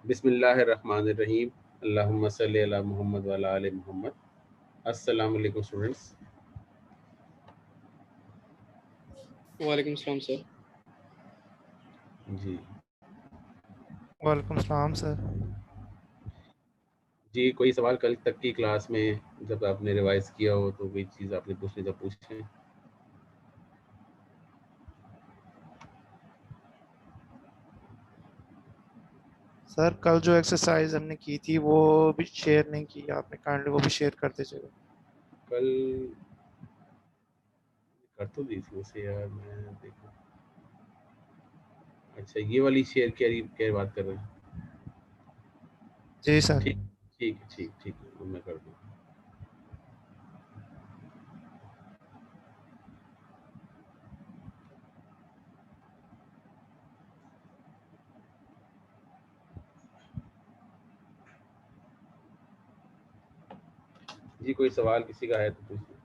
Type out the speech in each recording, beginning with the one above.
बिस्मिल्लाहिर्रहमानिर्रहीम। अल्लाहुम्मा सल्ली अला मुहम्मद व अला आलि मुहम्मद। अस्सलाम वालेकुम स्टूडेंट्स। वालेकुम सलाम सर। जी वालेकुम सलाम सर। जी, कोई सवाल कल तक की क्लास में जब आपने रिवाइज किया हो तो वही चीज़ आपने पूछनी तो पूछें। सर कल जो एक्सरसाइज हमने की थी वो भी शेयर नहीं की आपने, काइंडली वो भी शेयर कर दीजिएगा। कल कर तो दी थी उसे यार, मैं देखूं। अच्छा, ये वाली शेयर क्या बात कर रहे हैं? जी सर। ठीक ठीक ठीक ठीक वो मैं कर दूँ। जी, कोई सवाल किसी का है तो पूछिए।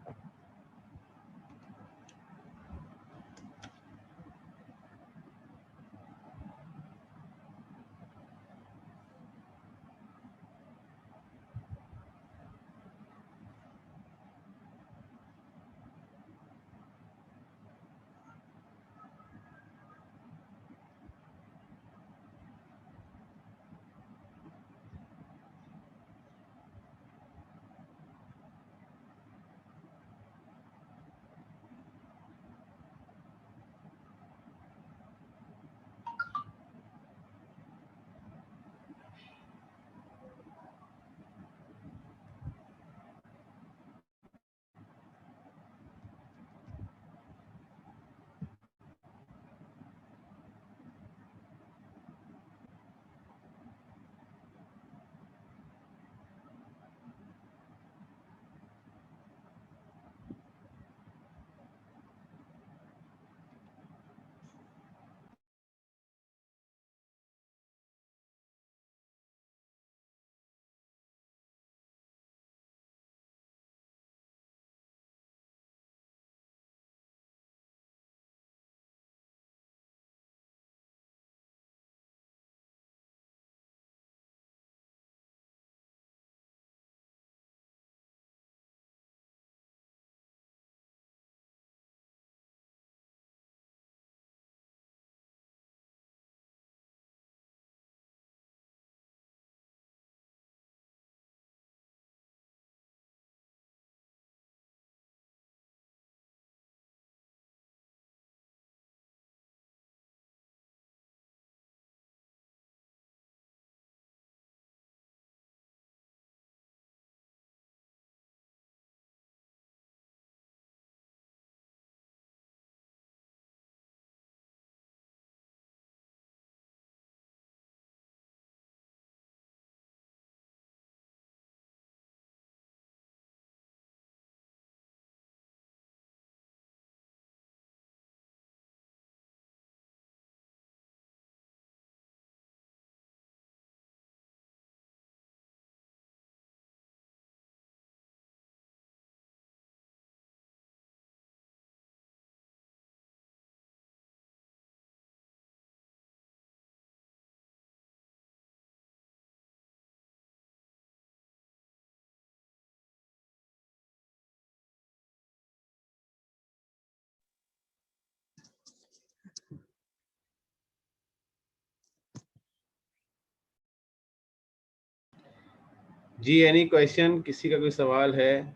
जी, एनी क्वेश्चन? किसी का कोई सवाल है?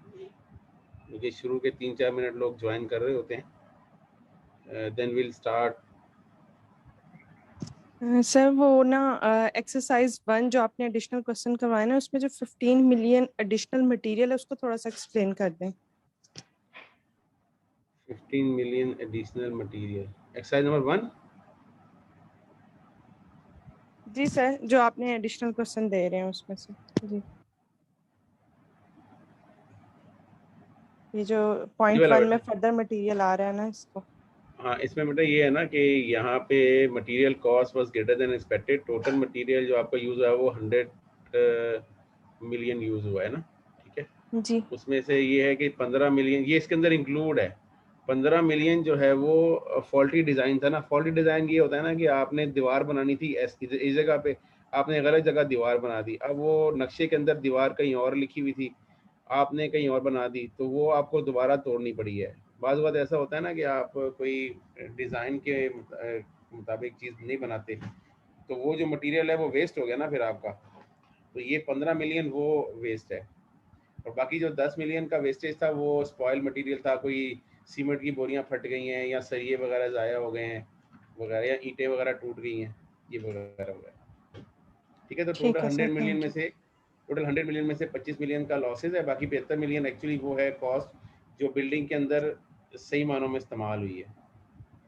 क्योंकि शुरू के 3-4 मिनट लोग ज्वाइन कर रहे होते हैं। Then will start. सर वो ना एक्सरसाइज 1 जो आपने एडिशनल क्वेश्चन करवाया ना, उसमें जो 15 मिलियन एडिशनल मटेरियल है उसको थोड़ा सा एक्सप्लेन कर दें। 15 million additional material, exercise number 1। जी सर, जो आपने एडिशनल क्वेश्चन दे रहे हैं उसमें से। जी, ये जो पॉइंट 1 में फर्दर मटेरियल आ रहा है ना, इसको। हाँ, इसमें बेटा ये है ना कि यहाँ पे material cost was greater than expected. Total material जो आपका यूज़ हुआ है वो 100 मिलियन यूज़ हुआ है ना, ठीक है जी। उसमें से ये है कि 15 मिलियन ये इसके अंदर इंक्लूड है। 15 मिलियन जो है वो फॉल्टी डिज़ाइन था ना। फॉल्टी डिज़ाइन ये होता है ना कि आपने दीवार बनानी थी इस जगह पे, आपने गलत जगह दीवार बना दी, अब वो नक्शे के अंदर दीवार कहीं और लिखी हुई थी, आपने कहीं और बना दी, तो वो आपको दोबारा तोड़नी पड़ी है। बाज़ बात ऐसा होता है ना कि आप कोई डिज़ाइन के मुताबिक चीज़ नहीं बनाते, तो वो जो मटेरियल है वो वेस्ट हो गया ना फिर आपका। तो ये 15 मिलियन वो वेस्ट है, और बाकी जो 10 मिलियन का वेस्टेज था वो स्पॉइल मटेरियल था, कोई सीमेंट की बोरियां फट गई हैं, या सरिये वगैरह ज़ाया हो गए हैं वगैरह, या ईंटें वगैरह टूट गई हैं, ये वगैरह वगैरह। ठीक है, तो ठीक है सर, टोटल थैंक 100 मिलियन में से 25 मिलियन का लॉसेज है, बाकी 75 मिलियन एक्चुअली वो है कॉस्ट जो बिल्डिंग के अंदर सही मानों में इस्तेमाल हुई है।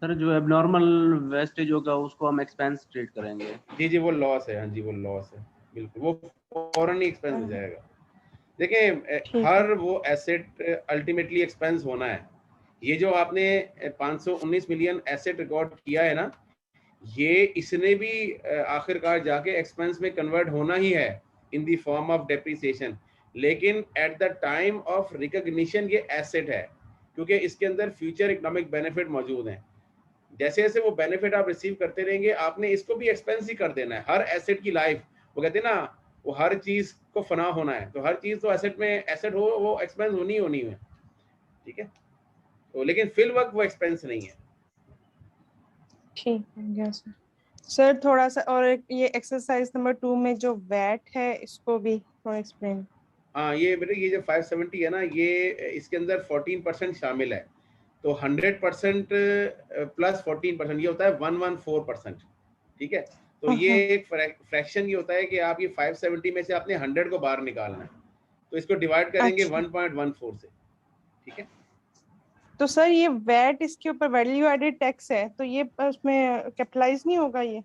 सर जो एबनॉर्मल वेस्टेज होगा उसको हम एक्सपेंस ट्रीट करेंगे। जी जी, वो लॉस है, हाँ जी वो लॉस है, बिल्कुल वो फौरन ही एक्सपेंस हो यू। जाएगा। देखिए ठीक है। हर वो एसेट अल्टीमेटली एक्सपेंस होना है। ये जो आपने 519 मिलियन एसेट रिकॉर्ड किया है ना, ये इसने भी आखिरकार जाके एक्सपेंस में कन्वर्ट होना ही है in the form of depreciation, लेकिन at the time of recognition ये एसेट है, क्योंकि इसके अंदर फ्यूचर इकोनॉमिक बेनिफिट मौजूद हैं। जैसे जैसे वो बेनिफिट आप रिसीव करते रहेंगे, आपने इसको भी एक्सपेंस ही कर देना है। हर एसेट की लाइफ, वो कहते हैं ना, वो हर चीज को फना होना है, तो हर चीज तो एसेट में एसेट हो वो एक्सपेंस होनी है। ठीक है, तो लेकिन फिल वक्त वो एक्सपेंस नहीं है। ठीक है गया सर। सर थोड़ा सा और ये एक्सरसाइज नंबर 2 में जो वैट है इसको भी थोड़ा एक्सप्लेन। हाँ, ये बेटे ये जो 570 है ना, ये इसके अंदर 14% शामिल है, तो 100% प्लस 14% ये होता है 114%। ठीक है, तो ये एक फ्रैक्शन ये होता है कि आप ये 570 में से आपने 100 को बाहर निकालना है, तो इसको डिवाइड करेंगे अच्छा। 1.14 से। ठीक है, तो सर ये वैट इसके ऊपर वैल्यू एडेड टैक्स है, तो ये उसमें कैपिटलाइज नहीं होगा ये?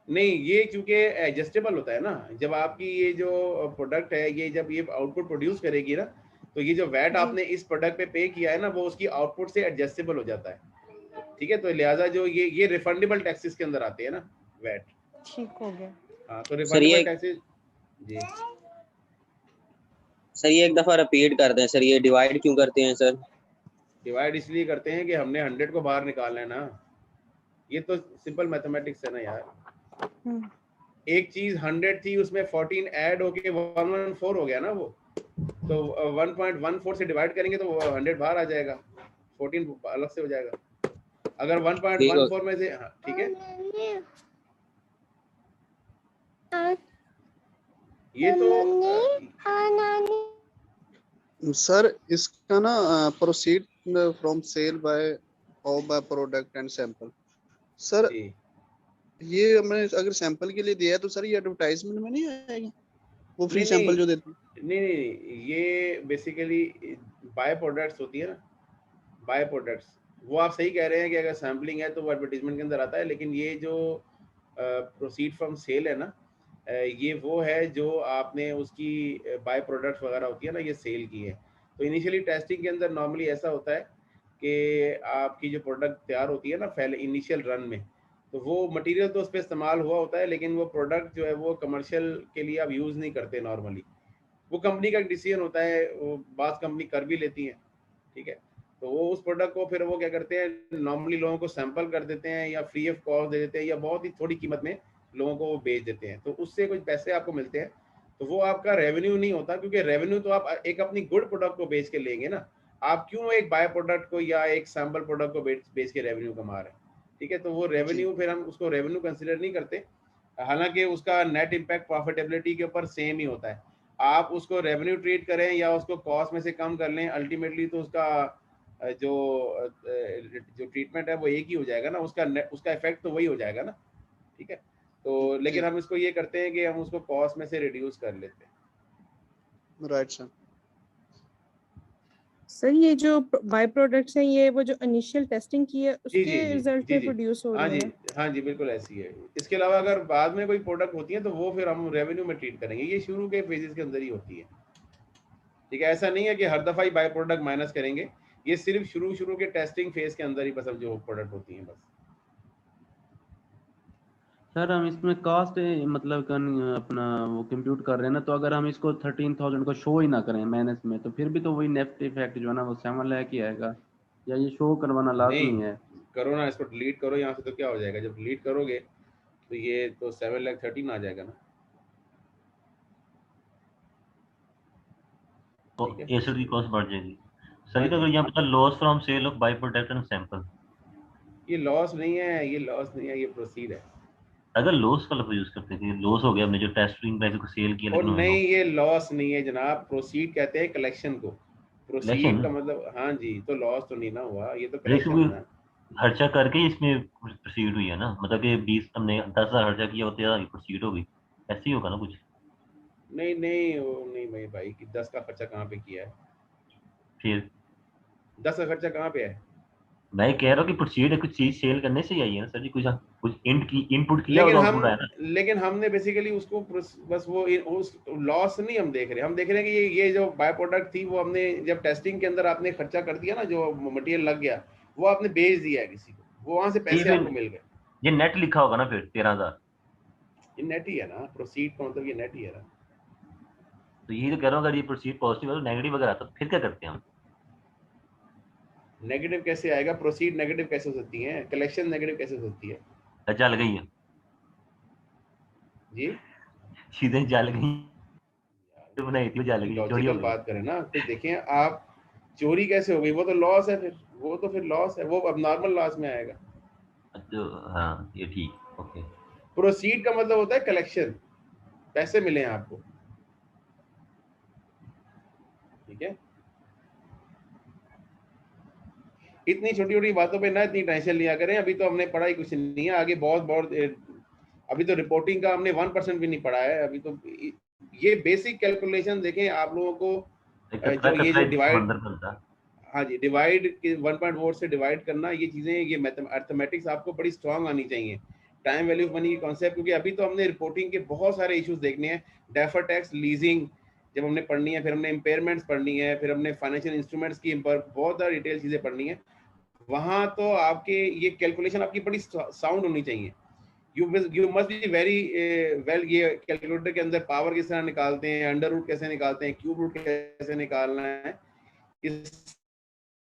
नहीं, ये चूंकि एडजस्टेबल होता है ना, जब आपकी ये जो प्रोडक्ट है ये जब ये आउटपुट प्रोड्यूस करेगी ना, तो ये जो वैट जी। आपने इस प्रोडक्ट पे पे किया है ना, वो उसकी आउटपुट से एडजस्टेबल हो जाता है। ठीक है, तो लिहाजा जो ये रिफंडेबल टैक्सेस के अंदर आते हैं ना वैट। ठीक हो गया। हाँ, तो सर रिफंडेबल ये टैक्सेस जी। सर ये एक दफा रिपीट कर दें सर, ये डिवाइड क्यों करते हैं सर? डिवाइड इसलिए करते हैं कि हमने 100 को बाहर निकालना है ना, ये तो सिंपल मैथमेटिक्स है ना यार। एक चीज 100 थी, उसमें 14 ऐड होके 114 हो गया ना वो, तो 1.14 से डिवाइड करेंगे तो 100 बाहर आ जाएगा, 14 अलग से हो जाएगा। अगर 1.14 में से, हाँ ठीक है, ये तो सर इसका ना प्रोसीड फ्रॉम सेल बाय और by product and sample. Sir जी। ये हमने अगर सैंपल के लिए दिया है तो सर ये एडवर्टाइजमेंट में नहीं आएगा वो फ्री सैंपल जो देते हैं? नहीं, ये बेसिकली बाय प्रोडक्ट्स होती है ना, बाय प्रोडक्ट्स, वो आप सही कह रहे हैं कि अगर सैम्पलिंग है तो वो एडवर्टीजमेंट के अंदर आता है, लेकिन ये जो प्रोसीड फ्रॉम सेल है ना, ये वो है जो आपने उसकी बाय प्रोडक्ट्स वगैरह होती है ना, ये सेल की है। तो इनिशियली टेस्टिंग के अंदर नॉर्मली ऐसा होता है कि आपकी जो प्रोडक्ट तैयार होती है ना पहले इनिशियल रन में, तो वो मटेरियल तो उस पर इस्तेमाल हुआ होता है, लेकिन वो प्रोडक्ट जो है वो कमर्शियल के लिए आप यूज़ नहीं करते नॉर्मली। वो कंपनी का डिसीजन होता है, वो बात कंपनी कर भी लेती है। ठीक है, तो वो उस प्रोडक्ट को फिर वो क्या करते हैं, नॉर्मली लोगों को सैंपल कर देते हैं या फ्री ऑफ कॉस्ट दे देते हैं, या बहुत ही थोड़ी कीमत में लोगों को वो बेच देते हैं, तो उससे कुछ पैसे आपको मिलते हैं। तो वो आपका रेवेन्यू नहीं होता, क्योंकि रेवेन्यू तो आप एक अपनी गुड प्रोडक्ट को बेच के लेंगे ना, आप क्यों एक बाय प्रोडक्ट को या एक सैंपल प्रोडक्ट को बेच के रेवेन्यू कमा रहे हैं। ठीक है, तो वो रेवेन्यू फिर हम उसको रेवेन्यू कंसिडर नहीं करते, हालांकि उसका नेट इम्पैक्ट प्रॉफिटेबिलिटी के ऊपर सेम ही होता है। आप उसको रेवेन्यू ट्रीट करें या उसको कॉस्ट में से कम कर लें, अल्टीमेटली तो उसका जो ट्रीटमेंट है वो एक ही हो जाएगा ना, उसका इफेक्ट तो वही हो जाएगा ना। ठीक है, तो लेकिन हम इसको ये करते हैं कि हम उसको कॉस्ट में से रिड्यूस कर लेते हैं। Right sir. सर ये जो बाय प्रोडक्ट्स हैं ये वो जो इनिशियल टेस्टिंग की है जी उसके जी जी रिजल्ट जी में जी, प्रोड्यूस हो हाँ रही जी, है? हाँ जी बिल्कुल ऐसी है। इसके अलावा अगर बाद में कोई प्रोडक्ट होती है तो वो फिर हम रेवेन्यू में ट्रीट करेंगे, ये शुरू के फेजेस के अंदर ही होती है। ठीक है, ऐसा नहीं है कि हर दफ़ा ही बाय प्रोडक्ट माइनस करेंगे, ये सिर्फ शुरू के टेस्टिंग फेज के अंदर ही बस हम जो प्रोडक्ट होती हैं बस। सर हम इसमें कास्ट मतलब अपना वो कंप्यूट कर रहे हैं ना, तो अगर हम इसको 13,000 को शो ही ना करें माइनस में, तो फिर भी तो वही नेट इफेक्ट जो है ना वो 7 लाख ही आएगा, या ये शो करवाना लाजमी नहीं है? करो ना, इसको डिलीट करो यहाँ से, तो क्या हो जाएगा, जब डिलीट करोगे तो ये तो 7,13,000 आ जाएगा ना। तो ठीक है, एसिड की कॉस्ट बढ़ जाएगी। सर हाँ ये तो जी। अगर यहाँ पता loss from sale of by product and sample, ये लॉस नहीं है, ये लॉस नहीं है, ये प्रोसीड है। अगर लॉस का लफ्ज यूज करते थे, लॉस हो गया, हमने जो टेस्टिंग प्राइस को सेल किया और लेकिन हमें नहीं, लॉस। ये लॉस नहीं है जनाब, प्रोसीड कहते हैं कलेक्शन को। कलेक्शन प्रोसीड का मतलब, हाँ जी, तो लॉस तो नहीं ना हुआ, ये तो ब्रेक कलेक्शन है ना। खर्चा करके ही इसमें प्रोसीड हुई है ना, मतलब कि 20 हमने 10,000 खर्चा किया होता है प्रोसीड हो गई, ऐसे ही होगा ना कुछ। नहीं नहीं, वो नहीं भाई भाई कि 10 का खर्चा कहाँ पे किया है? फिर 10 का खर्चा कहाँ पे है? मैं कह रहा हूँ कि प्रोसीड कुछ चीज सेल करने से ही आई है ना सर जी, कुछ कुछ इनपुट किया और लेकिन हम आउटपुट आया ना। लेकिन हमने बेसिकली उसको बस वो उस लॉस नहीं हम देख रहे हैं, हम देख रहे हैं कि ये जो बाय प्रोडक्ट थी वो हमने जब टेस्टिंग के अंदर आपने खर्चा कर दिया ना, जो मटेरियल लग गया वो आपने बेच दिया है किसी को, वो वहां से ये पैसे फिर आपको मिल गए। ये नेट लिखा होगा ना फिर 13,000। ये नेट ही है ना, प्रोसीड का मतलब ये नेट ही है ना। तो यही तो कह रहा हूँ, अगर ये प्रोसीड पॉजिटिव है तो नेगेटिव अगर आता तो फिर क्या करते हैं हम। नेगेटिव कैसे आएगा? प्रोसीड नेगेटिव कैसे हो सकती है? कलेक्शन नेगेटिव कैसे हो सकती है? जल गई है, जी चीजें जल गई, जो बनाई थी वो जल कोई गई, चोरी हो लॉजिकल गई। बात करें ना, कुछ देखें आप। चोरी कैसे हो गई? वो तो लॉस है, फिर वो तो फिर लॉस है, वो अब नॉर्मल लॉस में आएगा। तो हाँ ये ठीक, ओके। प्रोसीड का मतलब होता है कलेक्शन, पैसे मिले हैं आपको, ठीक है। इतनी छोटी छोटी बातों पे ना इतनी टेंशन लिया करें, अभी तो हमने पढ़ा ही कुछ नहीं है, आगे बहुत बहुत अभी तो रिपोर्टिंग का हमने 1% भी नहीं पढ़ा है अभी तो। ये बेसिक कैलकुलेशन देखें आप लोगों को, कतरा जो ये कतरा जो ही डिवाइड, समंदर बनता। हाँ जी, डिवाइड के 1.4 से डिवाइड करना, ये चीज़ें, ये मैथमेटिक्स आपको बड़ी स्ट्रांग आनी चाहिए। टाइम वैल्यू ऑफ मनी की कॉन्सेप्ट, क्योंकि अभी तो हमने रिपोर्टिंग के बहुत सारे इश्यूज देखने हैं। डेफर टैक्स, लीजिंग जब हमने पढ़नी है, फिर हमने इम्पेयरमेंट्स पढ़नी है, फिर हमने फाइनेंशियल इंस्ट्रूमेंट्स की बहुत सारी डिटेल चीज़ें पढ़नी है। वहाँ तो आपके ये कैलकुलेशन आपकी बड़ी साउंड होनी चाहिए। You must be very well, ये कैलकुलेटर के अंदर पावर किस तरह निकालते हैं, अंडर रूट कैसे निकालते हैं, क्यूब रूट कैसे निकालना है, इस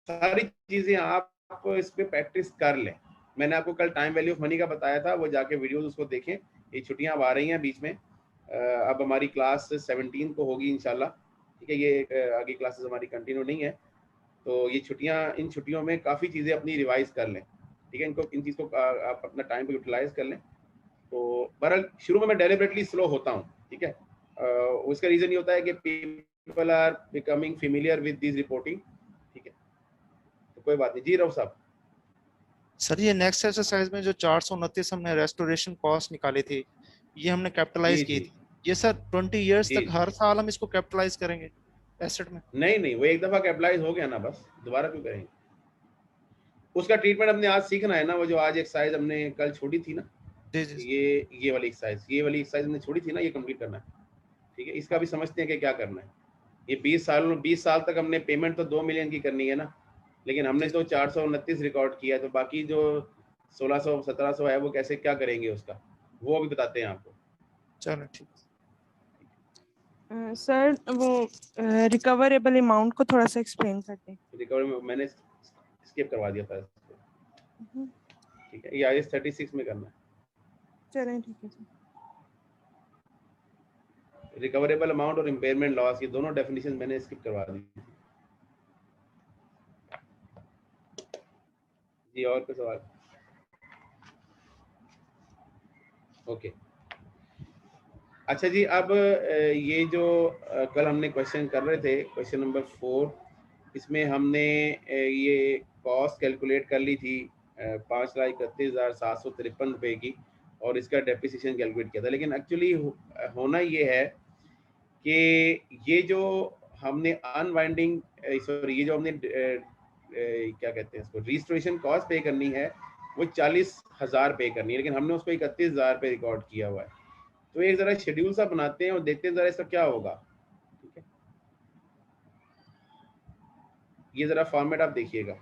सारी चीजें आप इस पे प्रैक्टिस कर लें। मैंने आपको कल टाइम वैल्यू ऑफ मनी का बताया था, वो जाके वीडियोस उसको देखें। ये छुट्टियां अब आ रही हैं बीच में, अब हमारी क्लास 17 को होगी इंशाल्लाह, ठीक है। ये आगे क्लासेस हमारी कंटिन्यू नहीं है, तो ये छुट्टियां, इन छुट्टियों में काफ़ी चीज़ें अपनी रिवाइज कर लें, ठीक है। इनको, इन चीज़ को आप अपना टाइम पे यूटिलाइज कर लें। तो बहरहाल शुरू में मैं डेलिबरेटली स्लो होता हूँ, ठीक है। उसका रीज़न ये होता है कि people are becoming familiar with this reporting, ठीक है। तो कोई बात नहीं जी, राव साहब। सर ये नेक्स्ट एक्सरसाइज में जो 429 हमने रेस्टोरेशन कॉस्ट निकाली थी, ये हमने कैपिटलाइज जी की जी थी। ये सर 20 इयर्स जी। तक हर साल हम इसको कैपिटलाइज करेंगे एसेट में? नहीं नहीं, वो एक दफ़ा कैपिटलाइज हो गया ना, बस दोबारा क्यों करेंगे? उसका ट्रीटमेंट हमने आज सीखना है ना। वो जो आज एक्सरसाइज हमने कल छोड़ी थी ना, जी जी। ये वाली एक्सरसाइज हमने छोड़ी थी ना, ये कंप्लीट करना है, ठीक है। इसका भी समझते हैं कि क्या करना है। ये 20 साल तक हमने पेमेंट तो 2 मिलियन की करनी है ना, लेकिन हमने जी तो 429 रिकॉर्ड किया है, तो बाकी जो 1600 1700 है वो कैसे क्या करेंगे उसका, वो अभी बताते हैं आपको। चलो ठीक। सर वो रिकवरेबल अमाउंट को थोड़ा सा एक्सप्लेन कर दें। रिकवरी में मैंने स्किप करवा दिया था इसको, ठीक है। ये IAS 36 में करना है। चलें ठीक है सर। रिकवरेबल अमाउंट और इम्पेयरमेंट लॉस, ये दोनों डेफिनेशन मैंने स्किप करवा दी जी। और कोई सवाल? ओके, अच्छा जी। अब ये जो कल हमने क्वेश्चन कर रहे थे, क्वेश्चन नंबर 4, इसमें हमने ये कॉस्ट कैलकुलेट कर ली थी 5,31,753 रुपये की, और इसका डेप्रिसिएशन कैलकुलेट किया था। लेकिन एक्चुअली होना ये है कि ये जो हमने अनवाइंडिंग, सॉरी, ये जो हमने क्या कहते हैं इसको, रजिस्ट्रेशन कॉस्ट पे करनी है, वो 40,000 पे करनी है, लेकिन हमने उसको 31,000 पे रिकॉर्ड किया हुआ है। तो एक जरा शेड्यूल सा बनाते हैं और देखते हैं जरा इसका क्या होगा, ठीक है। ये जरा फॉर्मेट आप देखिएगा,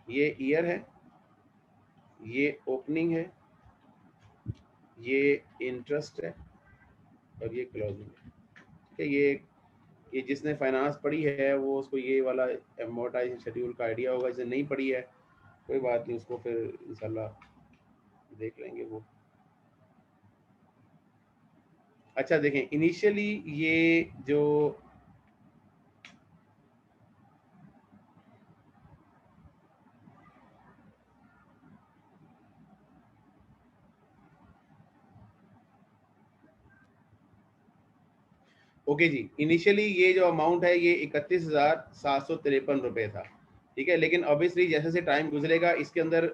ये ईयर है, ये ओपनिंग है, ये इंटरेस्ट है, और ये क्लोजिंग है, ठीक है। ये जिसने फाइनेंस पढ़ी है वो उसको ये वाला एमोर्टाइजेशन शेड्यूल का आइडिया होगा। जिसने नहीं पढ़ी है कोई बात नहीं, उसको फिर इंशाल्लाह देख लेंगे वो। अच्छा देखें, इनिशियली ये जो ओके जी, इनिशियली ये जो अमाउंट है ये 31,753 रुपए था, ठीक है। लेकिन ऑब्वियसली जैसे जैसे टाइम गुजरेगा इसके अंदर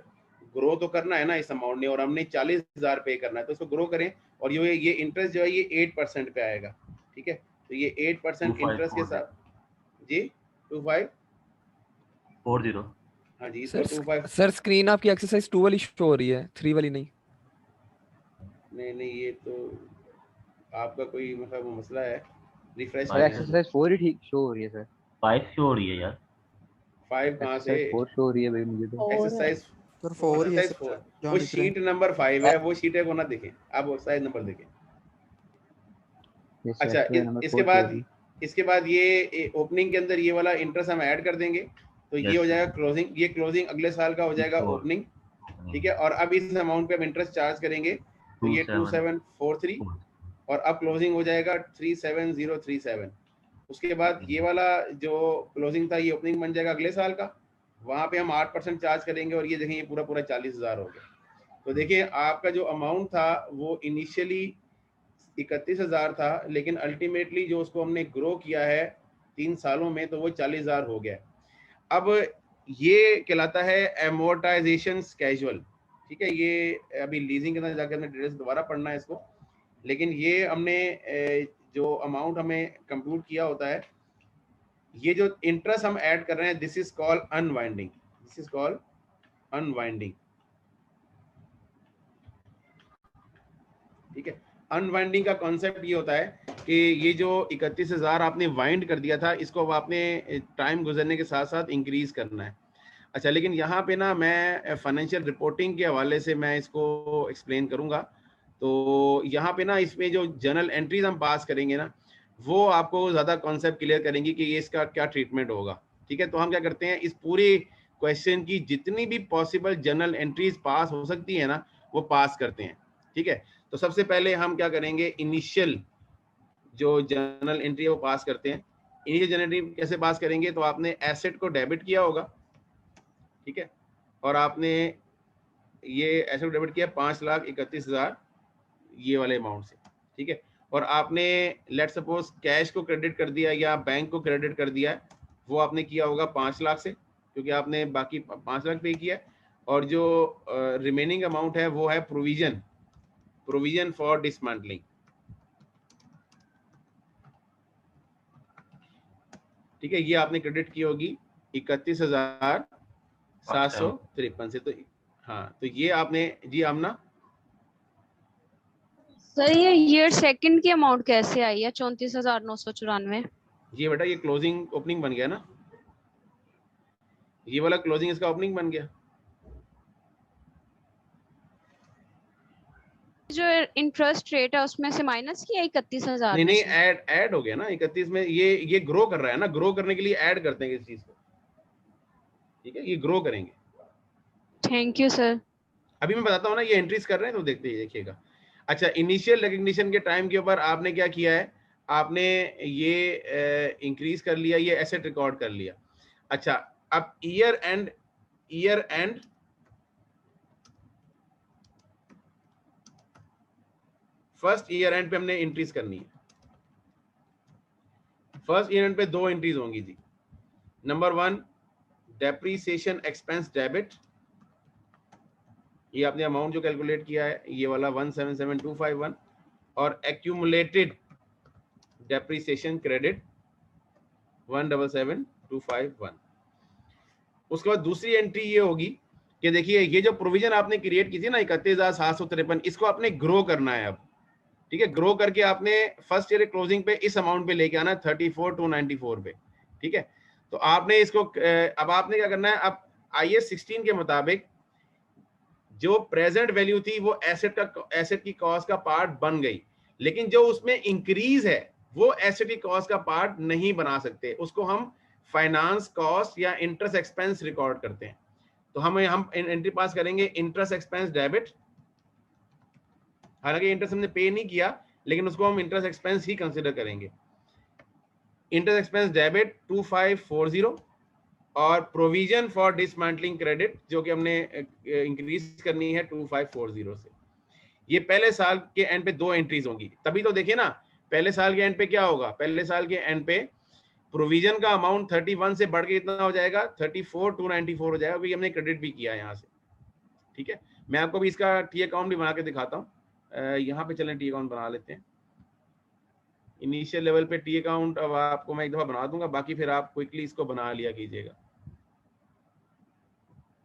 ग्रो तो करना है ना इस अमाउंट ने, और हमने 40,000 पे करना है, तो इसको ग्रो करें। और ये इंटरेस्ट जो है ये 8% पे आएगा, ठीक है। तो ये 8% इंटरेस्ट के साथ जी 2540, हाँ जी, इसको 25 सर स्क्रीन आपकी एक्सरसाइज 2 वाली शो हो रही है, 3 वाली नहीं। नहीं, ये तो आपका कोई मतलब मसला है, रिफ्रेश सर एक्सरसाइज 4 ही ठीक शो हो रही है सर। 5 शो हो रही है यार। 5 कहाँ से? 4 शो हो रही है भाई मुझे तो। एक्सरसाइज सर 4 ही है सर, वो शीट नंबर 5 है, वो शीट है को ना देखें आप, वो साइज नंबर देखें। अच्छा, इसके बाद ये ओपनिंग के अंदर ये वाला इंटरेस्ट हम ऐड कर देंगे, तो ये हो जाएगा क्लोजिंग। ये क्लोजिंग अगले साल का हो जाएगा ओपनिंग, ठीक है। और अब इस अमाउंट पे हम इंटरेस्ट चार्ज करेंगे, तो ये 2743, और अब क्लोजिंग हो जाएगा 37037। उसके बाद ये वाला जो क्लोजिंग था ये ओपनिंग बन जाएगा अगले साल का, वहां पे हम 8% चार्ज करेंगे, और ये देखें ये पूरा 40,000 हो गया। तो देखिए आपका जो अमाउंट था वो इनिशियली 31,000 था, लेकिन अल्टीमेटली जो उसको हमने ग्रो किया है 3 सालों में, तो वो 40,000 हो गया। अब ये कहलाता है एमोर्टाइजेशन कैजुअल, ठीक है। ये अभी लीजिंग के अंदर जाकर हमने डिटेल्स दोबारा पढ़ना है इसको, लेकिन ये हमने जो अमाउंट हमें कंप्यूट किया होता है, ये जो इंटरेस्ट हम ऐड कर रहे हैं, this is called unwinding, this is called unwinding, ठीक है। अनवाइंडिंग का कॉन्सेप्ट ये होता है कि ये जो 31,000 आपने वाइंड कर दिया था, इसको अब आपने टाइम गुजरने के साथ साथ इंक्रीज करना है। अच्छा, लेकिन यहाँ पे ना मैं फाइनेंशियल रिपोर्टिंग के हवाले से मैं इसको एक्सप्लेन करूँगा। तो यहाँ पे ना इसमें जो जर्नल एंट्रीज हम पास करेंगे ना, वो आपको ज़्यादा कॉन्सेप्ट क्लियर करेंगी कि ये इसका क्या ट्रीटमेंट होगा, ठीक है। तो हम क्या करते हैं, इस पूरे क्वेश्चन की जितनी भी पॉसिबल जर्नल एंट्रीज पास हो सकती है ना, वो पास करते हैं, ठीक है। तो सबसे पहले हम क्या करेंगे, इनिशियल जो जर्नल एंट्री है वो पास करते हैं। इनिशियल जर्नल एंट्री कैसे पास करेंगे, तो आपने एसेट को डेबिट किया होगा, ठीक है, और आपने ये एसेट को डेबिट किया 5,31,000 ये वाले अमाउंट से, ठीक है। और आपने लेट सपोज कैश को क्रेडिट कर दिया या बैंक को क्रेडिट कर दिया है, वो आपने किया होगा 5 लाख से, क्योंकि आपने बाकी 5 लाख पे किया है। और जो रिमेनिंग अमाउंट है वो है प्रोविजन फॉर डिसमेंटलिंग, ठीक है। ये आपने क्रेडिट की होगी 31,753 से। तो हाँ, तो ये आपने जी आमना सर ये ईयर सेकंड की अमाउंट कैसे आई है 34,994? ये बेटा ये क्लोजिंग ओपनिंग बन गया ना, ये वाला क्लोजिंग इसका ओपनिंग बन गया। जो इंटरेस्ट रेट है उसमें से माइनस किया 31,000? नहीं, ऐड हो गया ना 31 में। ये ग्रो कर रहा है ना, ग्रो करने के लिए ऐड करते हैं इस चीज को, ठीक है। ये ग्रो करेंगे। Thank you sir. अभी मैं बताता हूँ ना, ये एंट्रीज कर रहे हैं तो देखिएगा। अच्छा, इनिशियल रिकग्निशन के टाइम के ऊपर आपने क्या किया है, आपने ये इंक्रीज कर लिया, ये एसेट रिकॉर्ड कर लिया। अच्छा, अब year and first year and पे हमने एंट्रीज करनी है। फर्स्ट ईयर एंड पे 2 एंट्रीज होंगी जी। नंबर 1 डेप्रीसिएशन एक्सपेंस डेबिट, ये आपने अमाउंट जो कैलकुलेट किया है ये वाला 177,251, और एक्यूमुलेटेड डेप्रीसिएशन क्रेडिट 177,251। उसके बाद दूसरी एंट्री ये होगी कि देखिए ये जो प्रोविजन आपने क्रिएट की थी ना 31,753, इसको आपने ग्रो करना है अब, ठीक है। ग्रो करके आपने फर्स्ट ईयर क्लोजिंग पे इस अमाउंट पे लेके आना है 34,294 पे, ठीक है। तो आपने इसको अब आपने क्या करना है, अब IAS 16 के मुताबिक जो प्रेजेंट वैल्यू थी वो एसेट की कॉस्ट का पार्ट बन गई, लेकिन जो उसमें इंक्रीज है वो एसेट की कॉस्ट का पार्ट नहीं बना सकते, उसको हम फाइनेंस कॉस्ट या इंटरेस्ट एक्सपेंस रिकॉर्ड करते हैं। तो हम एंट्री पास करेंगे इंटरेस्ट एक्सपेंस डेबिट, हालांकि इंटरेस्ट हमने पे नहीं किया, लेकिन उसको हम इंटरेस्ट एक्सपेंस ही कंसिडर करेंगे। इंटरेस्ट एक्सपेंस डेबिट 2540 और प्रोविजन फॉर डिसमेंटलिंग क्रेडिट जो कि हमने इंक्रीज करनी है 2540 से। ये पहले साल के एंड पे 2 एंट्रीज होंगी। तभी तो देखिए ना, पहले साल के एंड पे क्या होगा, पहले साल के एंड पे प्रोविजन का अमाउंट 31 से बढ़ के इतना हो जाएगा 34,294 हो जाएगा, क्योंकि हमने क्रेडिट भी किया है यहाँ से। ठीक है, मैं आपको भी इसका टी अकाउंट भी बना के दिखाता हूँ। यहाँ पे चलें, टी अकाउंट बना लेते हैं। इनिशियल लेवल पे टी अकाउंट अब आपको मैं एक दफा बना दूंगा, बाकी फिर आप क्विकली इसको बना लिया कीजिएगा।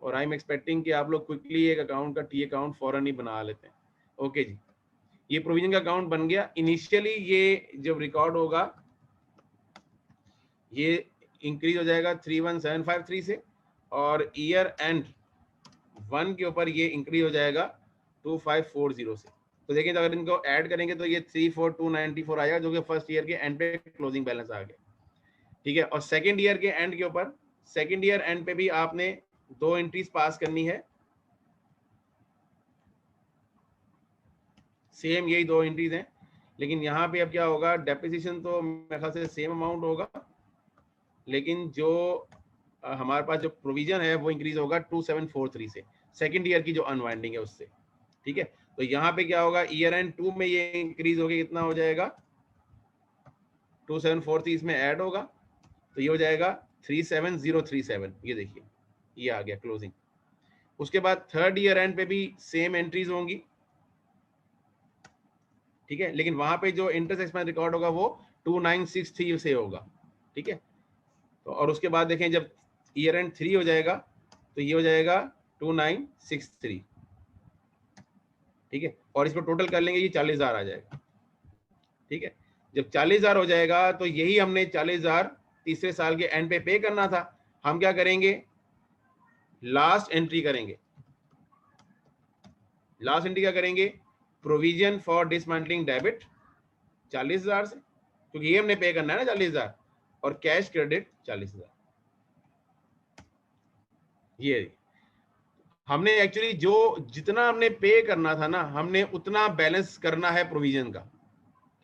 और आई एम एक्सपेक्टिंग कि आप लोग क्विकली एक अकाउंट का टी अकाउंट फौरन ही बना लेते हैं। ओके जी, ये प्रोविजन का अकाउंट बन गया। इनिशियली ये जब रिकॉर्ड होगा ये इंक्रीज हो जाएगा 31753 से, और ईयर एंड 1 के ऊपर ये इंक्रीज हो जाएगा 2540 से। तो देखिए, अगर इनको ऐड करेंगे तो ये 34,294 आएगा, जो कि फर्स्ट ईयर के एंड पे क्लोजिंग बैलेंस आ गया। ठीक है, और सेकंड ईयर के एंड के ऊपर, सेकंड ईयर एंड पे भी आपने 2 एंट्रीज पास करनी है। सेम यही 2 एंट्रीज हैं, लेकिन यहाँ पे अब क्या होगा, डेप्रिसिएशन तो मेरे ख्याल से सेम अमाउंट होगा, लेकिन जो हमारे पास जो प्रोविजन है वो इंक्रीज होगा 2743 से, सेकंड ईयर की जो अनवाइंडिंग है उससे। ठीक है, तो यहाँ पे क्या होगा, ईयर एंड 2 में ये इंक्रीज होके कितना हो जाएगा, 2743 इसमें ऐड होगा, तो ये हो जाएगा 37037। ये देखिए, ये आ गया क्लोजिंग। उसके बाद थर्ड ईयर एंड पे भी सेम एंट्रीज होंगी। ठीक है, लेकिन वहां पे जो इंटरेस्ट एक्सपेंस रिकॉर्ड होगा वो 2963 से होगा। ठीक है, तो और उसके बाद देखें, जब ईयर एंड 3 हो जाएगा तो ये हो जाएगा 2963। ठीक है, और इसको टोटल कर लेंगे, ये 40,000 आ जाएगा। ठीक है, जब 40,000 हो जाएगा तो यही हमने 40,000 तीसरे साल के एंड पे पे करना था। हम क्या करेंगे, लास्ट एंट्री करेंगे। लास्ट एंट्री क्या करेंगे, प्रोविजन फॉर डिसमेंटलिंग डेबिट 40,000 से, क्योंकि ये हमने पे करना है ना 40,000, और कैश क्रेडिट 40,000। ये हमने एक्चुअली जो जितना हमने पे करना था ना, हमने उतना बैलेंस करना है प्रोविजन का।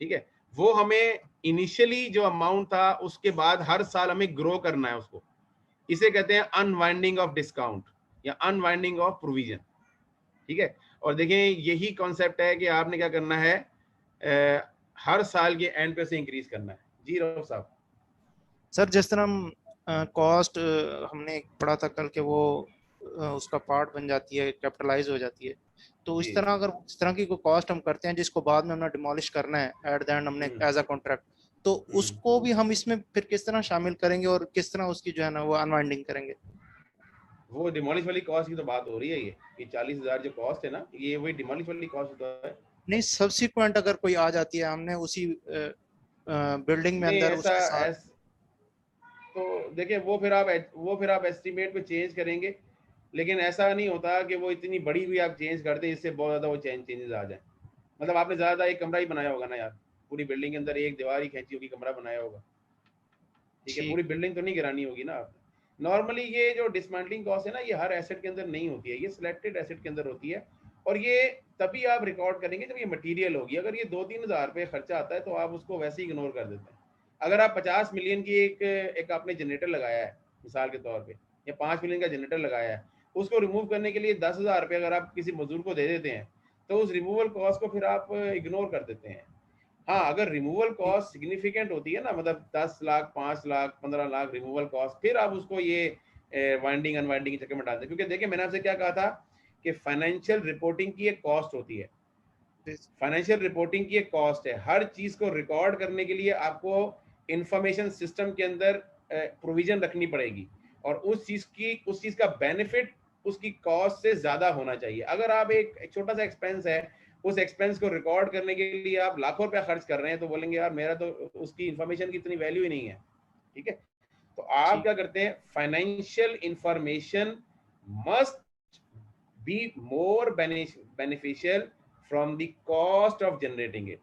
ठीक है, वो हमें इनिशियली जो अमाउंट था उसके बाद हर साल हमें ग्रो करना है उसको। इसे कहते हैं अनवाइंडिंग ऑफ डिस्काउंट या अनवाइंडिंग ऑफ प्रोविजन। ठीक है, और देखें यही कॉन्सेप्ट है कि आपने क्या करना है, हर साल के एंड पे से इंक्रीज करना है। जी रऊफ साहब। सर जिस तरह हम कॉस्ट हमने पढ़ा था कल के, वो उसका पार्ट बन जाती है, कैपिटलाइज हो जाती है, तो इस तरह अगर इस तरह की कोई कॉस्ट हम करते हैं जिसको बाद में हमने डिमोलिश करना है एट द एंड हमने एज अ कॉन्ट्रैक्ट, तो उसको भी हम इसमें फिर किस तरह शामिल करेंगे और किस तरह उसकी जो है ना वो अनवाइंडिंग करेंगे? वो डिमोलिश वाली कॉस्ट की तो बात हो रही है। ये 40,000 जो कॉस्ट है ना, ये वही डिमोलिश वाली कॉस्ट होता है। नहीं, सब्सिक्वेंट अगर कोई आ जाती है, हमने उसी बिल्डिंग में अंदर उसके साथ, तो देखिए वो फिर आप एस्टिमेट पे चेंज करेंगे, लेकिन ऐसा नहीं होता कि वो इतनी बड़ी भी आप चेंज कर दें इससे बहुत ज्यादा वो चेंजेस आ जाए। मतलब आपने ज्यादा एक कमरा ही बनाया होगा ना यार, पूरी बिल्डिंग के अंदर एक दीवार ही खींची होगी, कमरा बनाया होगा। ठीक है, पूरी बिल्डिंग तो नहीं गिरानी होगी ना आपने। नॉर्मली ये जो डिसमेंटलिंग कॉस्ट है ना, ये हर एसेट के अंदर नहीं होती है, ये सिलेक्टेड एसेट के अंदर होती है, और ये तभी आप रिकॉर्ड करेंगे जब ये मटेरियल होगी। अगर ये 2-3 हज़ार रुपये खर्चा आता है तो आप उसको वैसे ही इग्नोर कर देते हैं। अगर आप 50 मिलियन की एक आपने जनरेटर लगाया है मिसाल के तौर पे, या 5 मिलियन का जनरेटर लगाया है, उसको रिमूव करने के लिए 10,000 रुपये अगर आप किसी मजदूर को दे देते हैं तो उस रिमूवल कॉस्ट को फिर आप इग्नोर कर देते हैं। हाँ, अगर रिमूवल कॉस्ट सिग्निफिकेंट होती है ना, मतलब 10 लाख, 5 लाख, 15 लाख रिमूवल कॉस्ट, फिर आप उसको ये वाइंडिंग अनवाइंडिंग के चक्कर में डालते हैं। क्योंकि देखिए मैंने आपसे क्या कहा था कि फाइनेंशियल रिपोर्टिंग की एक कॉस्ट होती है। फाइनेंशियल रिपोर्टिंग की एक कॉस्ट है। हर चीज को रिकॉर्ड करने के लिए आपको इंफॉर्मेशन सिस्टम के अंदर प्रोविजन रखनी पड़ेगी, और उस चीज का बेनिफिट उसकी कॉस्ट से ज्यादा होना चाहिए। अगर आप एक छोटा सा एक्सपेंस है, उस एक्सपेंस को रिकॉर्ड करने के लिए आप लाखों रुपया खर्च कर रहे हैं, तो बोलेंगे यार मेरा तो उसकी इंफॉर्मेशन की इतनी वैल्यू ही नहीं है। ठीक है, तो आप क्या करते हैं, financial information must be more beneficial from the cost of generating it.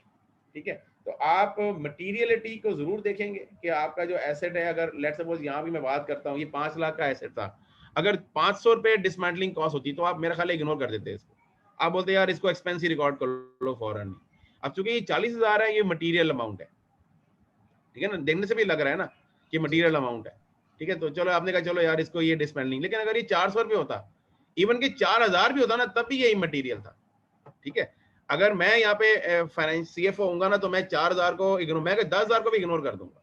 ठीक है, तो आप मटीरियलिटी को जरूर देखेंगे कि आपका जो एसेट है, अगर लेट्स सपोज यहाँ भी मैं बात करता हूँ, ये 5 लाख का एसेट था, अगर 500 रुपये डिसमेंटलिंग कॉस्ट होती तो आप मेरा ख्याल इग्नोर कर देते इसको। आप बोलते यार इसको एक्सपेंस ही रिकॉर्ड कर लो फौरन। अब चूंकि ये 40,000 है, ये मटेरियल अमाउंट है, ठीक है ना, देखने से भी लग रहा है ना कि मटेरियल अमाउंट है, ठीक है। तो चलो आपने कहा चलो यार इसको ये डिस्मेंटलिंग, लेकिन अगर ये 400 रुपये होता, इवन कि 4,000 भी होता ना, तब भी ये इमटीरियल था, ठीक है। अगर मैं यहाँ पे फाइनेंस CFO होऊंगा ना, तो मैं 4,000 को इग्नोर, मैं 10,000 को भी इग्नोर कर दूंगा,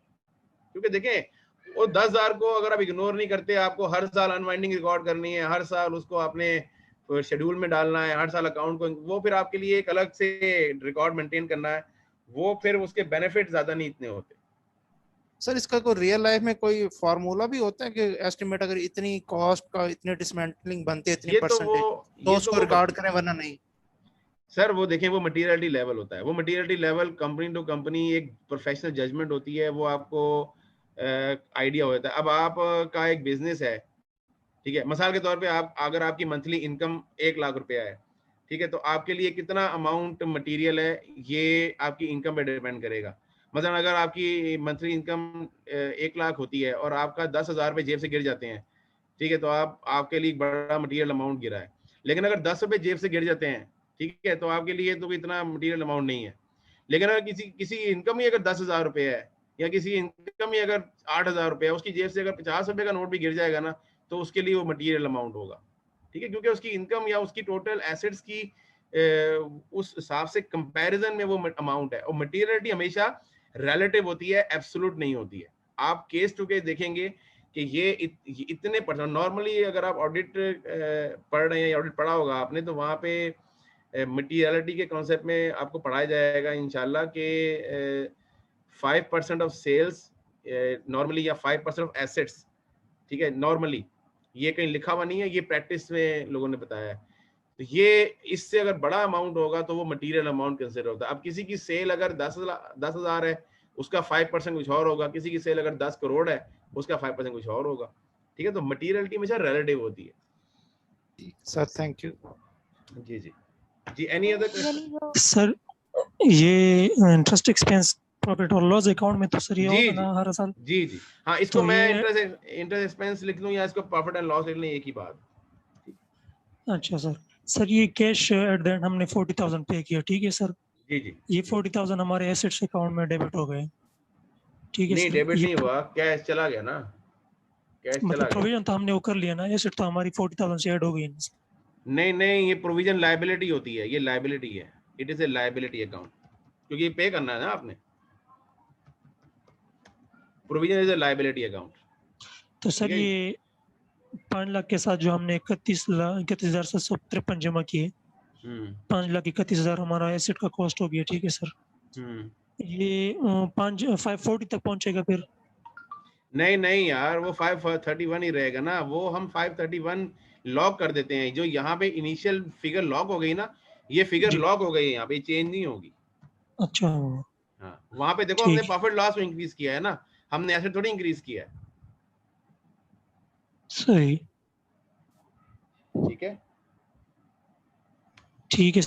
क्योंकि देखें वो 10,000 को अगर आप इग्नोर नहीं करते, आपको हर साल अनवाइंडिंग रिकॉर्ड करनी है, हर साल उसको आपने शेड्यूल में डालना है, हर साल अकाउंट को, वो फिर आपके लिए एक अलग से रिकॉर्ड मेंटेन करना है, वो फिर उसके बेनिफिट ज्यादा नहीं इतने होते। सर इसका कोई रियल लाइफ में कोई फार्मूला भी होता है कि एस्टिमेट अगर इतनी कॉस्ट का इतने डिसमेंटलिंग बनते हैं इतनी परसेंटेज तो उसको रिकॉर्ड करें वरना नहीं? सर वो देखें, वो मटीरियलिटी लेवल होता है, वो materiality level company to company एक प्रोफेशनल जजमेंट होती है, वो आपको आइडिया होता है। अब आप का एक बिजनेस है, ठीक है, मिसाल के तौर पे आप अगर आपकी मंथली इनकम 1 लाख रुपया है, ठीक है, तो आपके लिए कितना अमाउंट मटेरियल है ये आपकी इनकम पे डिपेंड करेगा। मतलब अगर आपकी मंथली इनकम 1 लाख होती है और आपका 10,000 रुपये जेब से गिर जाते हैं, ठीक है, तो आपके लिए बड़ा मटेरियल अमाउंट गिरा है। लेकिन अगर 10 रुपये जेब से गिर जाते हैं, ठीक है, तो आपके लिए तो इतना मटेरियल अमाउंट नहीं है। लेकिन अगर किसी इनकम ही अगर 10,000 रुपये है, या किसी इनकम ही अगर 8,000 रुपये है, उसकी जेब से अगर 50 रुपये का नोट भी गिर जाएगा ना, तो उसके लिए वो मटेरियल अमाउंट होगा, ठीक है, क्योंकि उसकी इनकम या उसकी टोटल एसेट्स की उस हिसाब से कंपैरिजन में वो अमाउंट है। और मटेरियलिटी हमेशा रिलेटिव होती है, एब्सोल्यूट नहीं होती है। आप केस टू केस देखेंगे कि ये इतने परसेंट, नॉर्मली अगर आप ऑडिट पढ़ रहे हैं या ऑडिट पढ़ा होगा आपने, तो वहाँ पे मटेरियलिटी के कॉन्सेप्ट में आपको पढ़ाया जाएगा इंशाल्लाह कि 5% ऑफ सेल्स नॉर्मली या 5% ऑफ एसेट्स, ठीक है, नॉर्मली, ये कहीं लिखा हुआ नहीं है, ये प्रैक्टिस में लोगों ने बताया है। तो ये इससे अगर बड़ा अमाउंट होगा तो वो मटेरियल अमाउंट कंसिडर होता है। अब किसी की सेल अगर 10,000 है, उसका 5% कुछ और होगा, किसी की सेल अगर 10 करोड़ है, उसका 5% कुछ और होगा, ठीक है। तो मटेरियलिटी हमेशा रिलेटिव होती है। Sir thank you. जी जी जी, एनी अदर क्वेश्चन? सर ये इंटरेस्ट एक्सपेंस प्रॉफिट और लॉस अकाउंट में तो सर ये होगा ना हर साल? जी जी हाँ, इसको तो मैं इंटरेस्ट एक्सपेंस लिख लूं या इसको प्रॉफिट एंड लॉस लिख लूं, एक ही बात। अच्छा सर ये कैश एट द एंड हमने 40,000 पे किया, ठीक है सर? जी जी, ये 40,000 हमारे एसेट्स अकाउंट में डेबिट हो गए, ठीक है? नहीं सर डेबिट नहीं हुआ, कैश चला गया ना, कैश चला मतलब गया। प्रोविजन तो हमने वो कर लिया ना, एसेट तो हमारी 40,000 से ऐड हो गई। नहीं, ये प्रोविजन लायबिलिटी होती है, ये लायबिलिटी है, it is a liability account, क्योंकि पे करना है ना आपने। Provision is a liability account. तो सर ये 5 लाख के साथ जो हमने 31,753 जमा किए, 5,31,000 हमारा एसेट का कॉस्ट हो गया, ठीक है सर? ये 540 तक पहुंचेगा फिर? नहीं यार, वो 531 ही रहेगा ना, वो हम 531 लॉक कर देते हैं। जो यहाँ पे इनिशियल फिगर लॉक हो गई ना, ये फिगर लॉक हो गई है, यहाँ पे चेंज नहीं होगी। अच्छा हाँ, वहां पे देखो हमने प्रॉफिट लॉस में इंक्रीज किया है ना, हमने ऐसे थोड़ी इंक्रीज किया है। सही, ठीक है।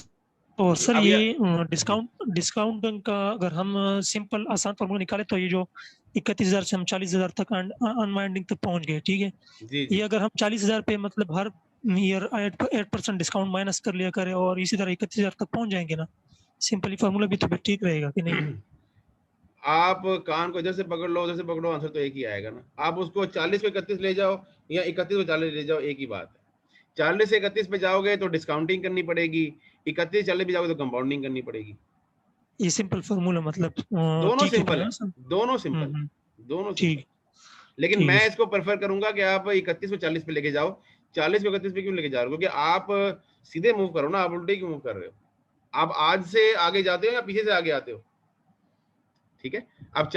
और सर ये डिस्काउंट का अगर हम सिंपल आसान फॉर्मूला निकाले तो ये जो 31,000 से हम 40,000 तक अनवाइंडिंग तक पहुंच गए, ठीक है? ये अगर हम 40,000 पे मतलब हर ईयर 8% डिस्काउंट माइनस कर लिया करें और इसी तरह 31,000 तक पहुंच जाएंगे ना, सिंपली फॉर्मूला भी तो ठीक रहेगा कि नहीं? आप कान को इधर से पकड़ लो, उधर से पकड़ो, आंसर तो एक ही आएगा ना। आप उसको 40 को 31 ले जाओ या 31 को 40 ले जाओ, एक ही बात है। 40 से 31 पे जाओगे तो डिस्काउंटिंग करनी पड़ेगी, 31 40 पे जाओगे तो कंपाउंडिंग करनी पड़ेगी। ये सिंपल फॉर्मूला मतलब दोनों सिंपल है, दोनों सिंपल, दोनों ठीक। लेकिन मैं इसको प्रेफर करूंगा कि आप 31 को 40 पे लेके जाओ। 40 को 31 पे क्यों लेके जा रहे हो? क्योंकि आप सीधे मूव करो ना, आप उल्टे क्यों मूव कर रहे हो? आप आज से आगे जाते हो या पीछे से आगे आते हो? ठीक है, अब